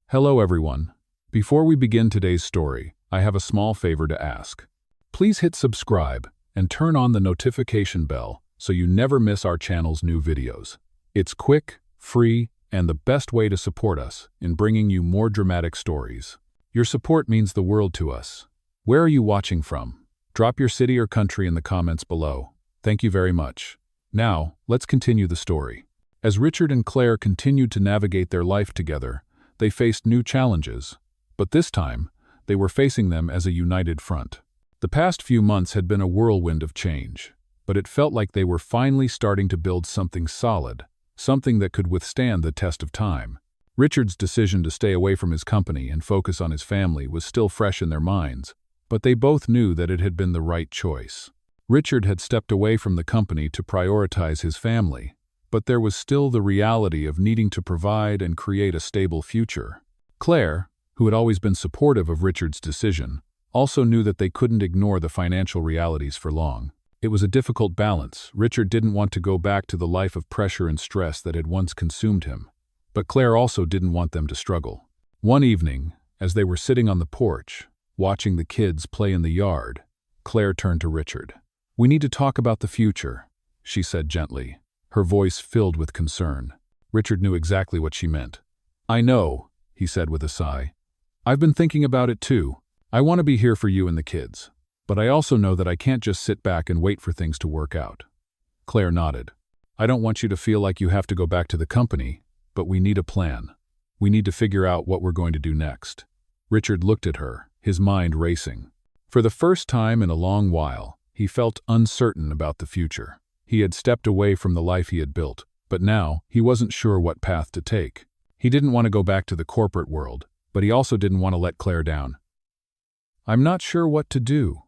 Hello everyone. Before we begin today's story, I have a small favor to ask. Please hit subscribe and turn on the notification bell so you never miss our channel's new videos. It's quick, free, and the best way to support us in bringing you more dramatic stories. Your support means the world to us. Where are you watching from? Drop your city or country in the comments below. Thank you very much. Now, let's continue the story. As Richard and Claire continued to navigate their life together, they faced new challenges, but this time, they were facing them as a united front. The past few months had been a whirlwind of change, but it felt like they were finally starting to build something solid, something that could withstand the test of time. Richard's decision to stay away from his company and focus on his family was still fresh in their minds, but they both knew that it had been the right choice. Richard had stepped away from the company to prioritize his family, but there was still the reality of needing to provide and create a stable future. Claire, who had always been supportive of Richard's decision, also knew that they couldn't ignore the financial realities for long. It was a difficult balance. Richard didn't want to go back to the life of pressure and stress that had once consumed him, but Claire also didn't want them to struggle. One evening, as they were sitting on the porch, watching the kids play in the yard, Claire turned to Richard. "We need to talk about the future," she said gently, her voice filled with concern. Richard knew exactly what she meant. "I know," he said with a sigh. "I've been thinking about it too. I want to be here for you and the kids. But I also know that I can't just sit back and wait for things to work out." Claire nodded. "I don't want you to feel like you have to go back to the company, but we need a plan. We need to figure out what we're going to do next." Richard looked at her, his mind racing. For the first time in a long while, he felt uncertain about the future. He had stepped away from the life he had built, but now he wasn't sure what path to take. He didn't want to go back to the corporate world, but he also didn't want to let Claire down. "I'm not sure what to do,"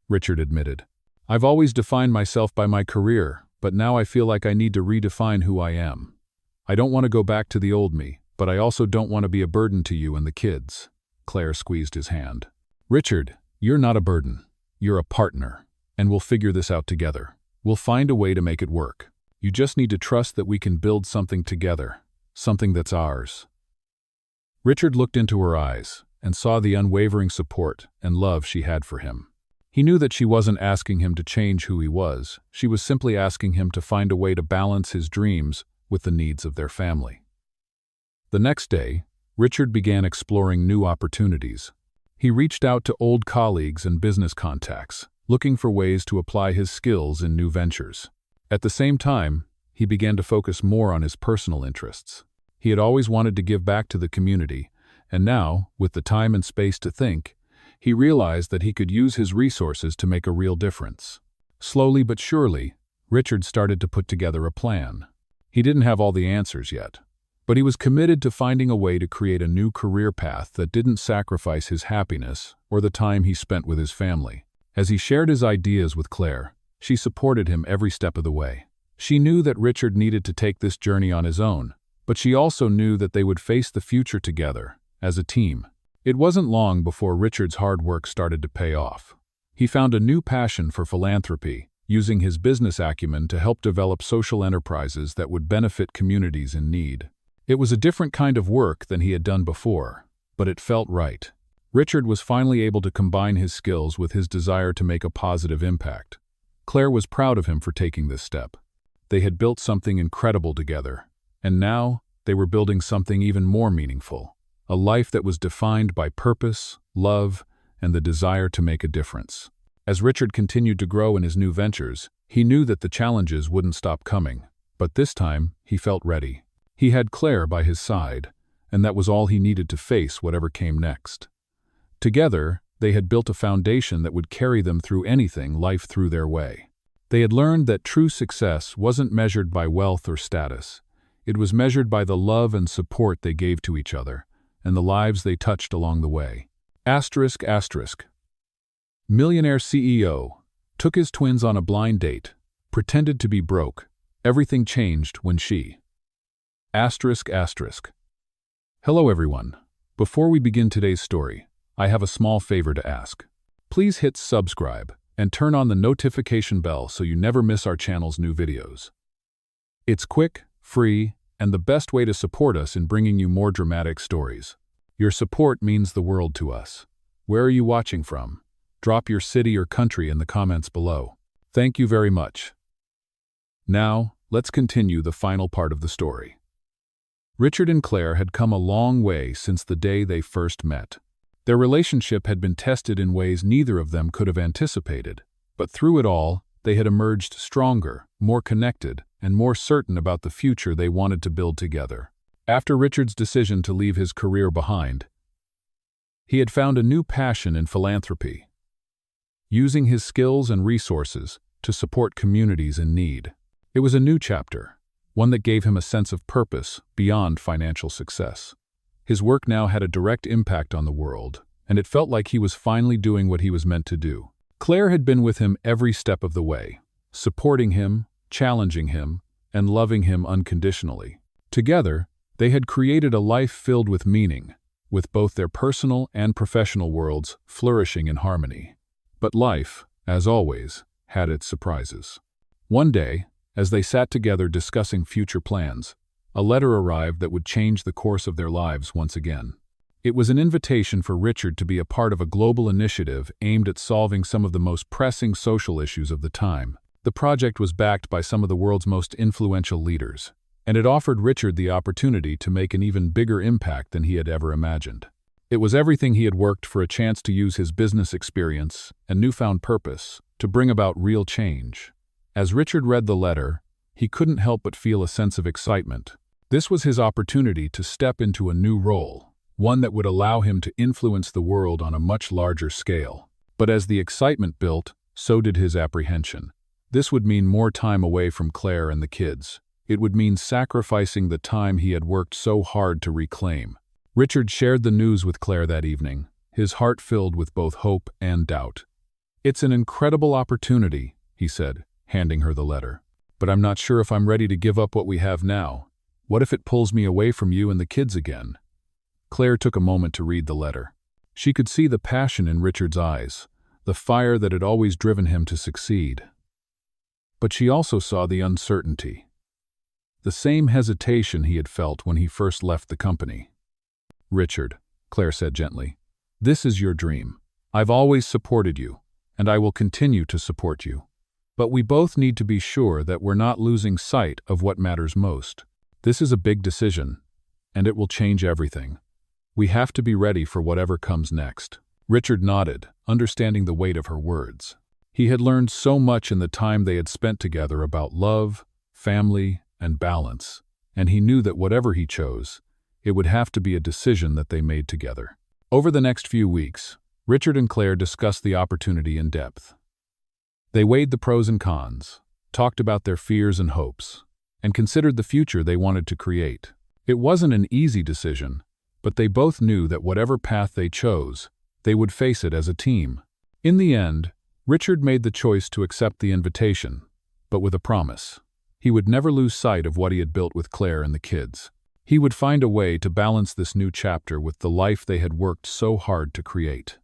Richard admitted. "I've always defined myself by my career, but now I feel like I need to redefine who I am. I don't want to go back to the old me, but I also don't want to be a burden to you and the kids." Claire squeezed his hand. "Richard, you're not a burden. You're a partner, and we'll figure this out together. We'll find a way to make it work. You just need to trust that we can build something together, something that's ours." Richard looked into her eyes and saw the unwavering support and love she had for him. He knew that she wasn't asking him to change who he was. She was simply asking him to find a way to balance his dreams with the needs of their family. The next day, Richard began exploring new opportunities. He reached out to old colleagues and business contacts, looking for ways to apply his skills in new ventures. At the same time, he began to focus more on his personal interests. He had always wanted to give back to the community, and now, with the time and space to think, he realized that he could use his resources to make a real difference. Slowly but surely, Richard started to put together a plan. He didn't have all the answers yet, but he was committed to finding a way to create a new career path that didn't sacrifice his happiness or the time he spent with his family. As he shared his ideas with Claire, she supported him every step of the way. She knew that Richard needed to take this journey on his own, but she also knew that they would face the future together, as a team. It wasn't long before Richard's hard work started to pay off. He found a new passion for philanthropy, using his business acumen to help develop social enterprises that would benefit communities in need. It was a different kind of work than he had done before, but it felt right. Richard was finally able to combine his skills with his desire to make a positive impact. Claire was proud of him for taking this step. They had built something incredible together, and now they were building something even more meaningful. A life that was defined by purpose, love, and the desire to make a difference. As Richard continued to grow in his new ventures, he knew that the challenges wouldn't stop coming, but this time he felt ready. He had Claire by his side, and that was all he needed to face whatever came next. Together, they had built a foundation that would carry them through anything life threw their way. They had learned that true success wasn't measured by wealth or status. It was measured by the love and support they gave to each other, and the lives they touched along the way. ***. Millionaire CEO took his twins on a blind date, pretended to be broke. Everything changed when she... Hello everyone. Before we begin today's story, I have a small favor to ask. Please hit subscribe and turn on the notification bell so you never miss our channel's new videos. It's quick, free, and the best way to support us in bringing you more dramatic stories. Your support means the world to us. Where are you watching from? Drop your city or country in the comments below. Thank you very much. Now, let's continue the final part of the story. Richard and Claire had come a long way since the day they first met. Their relationship had been tested in ways neither of them could have anticipated, but through it all, they had emerged stronger, more connected, and more certain about the future they wanted to build together. After Richard's decision to leave his career behind, he had found a new passion in philanthropy, using his skills and resources to support communities in need. It was a new chapter, one that gave him a sense of purpose beyond financial success. His work now had a direct impact on the world, and it felt like he was finally doing what he was meant to do. Claire had been with him every step of the way, supporting him, challenging him, and loving him unconditionally. Together, they had created a life filled with meaning, with both their personal and professional worlds flourishing in harmony. But life, as always, had its surprises. One day, as they sat together discussing future plans, a letter arrived that would change the course of their lives once again. It was an invitation for Richard to be a part of a global initiative aimed at solving some of the most pressing social issues of the time. The project was backed by some of the world's most influential leaders, and it offered Richard the opportunity to make an even bigger impact than he had ever imagined. It was everything he had worked for, a chance to use his business experience and newfound purpose to bring about real change. As Richard read the letter, he couldn't help but feel a sense of excitement. This was his opportunity to step into a new role, one that would allow him to influence the world on a much larger scale. But as the excitement built, so did his apprehension. This would mean more time away from Claire and the kids. It would mean sacrificing the time he had worked so hard to reclaim. Richard shared the news with Claire that evening, his heart filled with both hope and doubt. "It's an incredible opportunity," he said, handing her the letter. "But I'm not sure if I'm ready to give up what we have now. What if it pulls me away from you and the kids again?" Claire took a moment to read the letter. She could see the passion in Richard's eyes, the fire that had always driven him to succeed. But she also saw the uncertainty, the same hesitation he had felt when he first left the company. "Richard," Claire said gently, "this is your dream. I've always supported you, and I will continue to support you. But we both need to be sure that we're not losing sight of what matters most. This is a big decision, and it will change everything. We have to be ready for whatever comes next." Richard nodded, understanding the weight of her words. He had learned so much in the time they had spent together about love, family, and balance, and he knew that whatever he chose, it would have to be a decision that they made together. Over the next few weeks, Richard and Claire discussed the opportunity in depth. They weighed the pros and cons, talked about their fears and hopes, and considered the future they wanted to create. It wasn't an easy decision, but they both knew that whatever path they chose, they would face it as a team. In the end, Richard made the choice to accept the invitation, but with a promise. He would never lose sight of what he had built with Claire and the kids. He would find a way to balance this new chapter with the life they had worked so hard to create.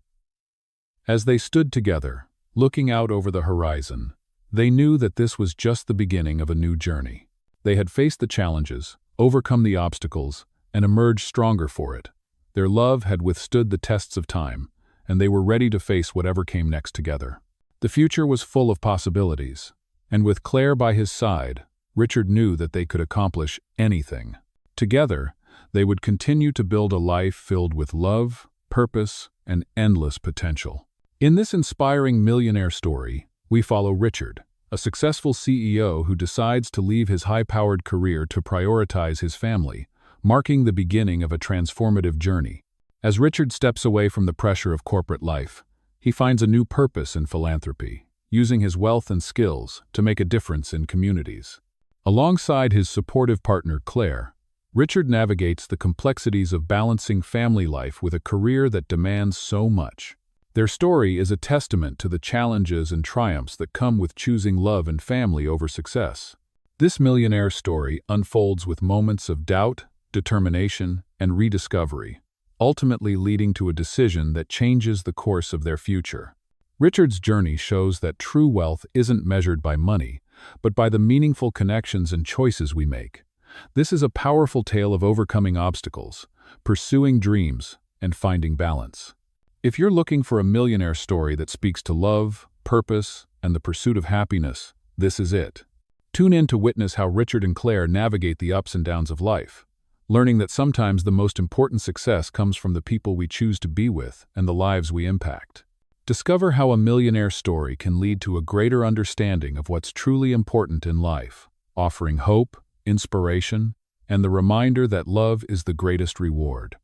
As they stood together, looking out over the horizon, they knew that this was just the beginning of a new journey. They had faced the challenges, overcome the obstacles, and emerged stronger for it. Their love had withstood the tests of time, and they were ready to face whatever came next together. The future was full of possibilities, and with Claire by his side, Richard knew that they could accomplish anything. Together, they would continue to build a life filled with love, purpose, and endless potential. In this inspiring millionaire story, we follow Richard, a successful CEO who decides to leave his high-powered career to prioritize his family, marking the beginning of a transformative journey. As Richard steps away from the pressure of corporate life, he finds a new purpose in philanthropy, using his wealth and skills to make a difference in communities. Alongside his supportive partner Claire, Richard navigates the complexities of balancing family life with a career that demands so much. Their story is a testament to the challenges and triumphs that come with choosing love and family over success. This millionaire story unfolds with moments of doubt, determination, and rediscovery, ultimately leading to a decision that changes the course of their future. Richard's journey shows that true wealth isn't measured by money, but by the meaningful connections and choices we make. This is a powerful tale of overcoming obstacles, pursuing dreams, and finding balance. If you're looking for a millionaire story that speaks to love, purpose, and the pursuit of happiness, this is it. Tune in to witness how Richard and Claire navigate the ups and downs of life, learning that sometimes the most important success comes from the people we choose to be with and the lives we impact. Discover how a millionaire story can lead to a greater understanding of what's truly important in life, offering hope, inspiration, and the reminder that love is the greatest reward.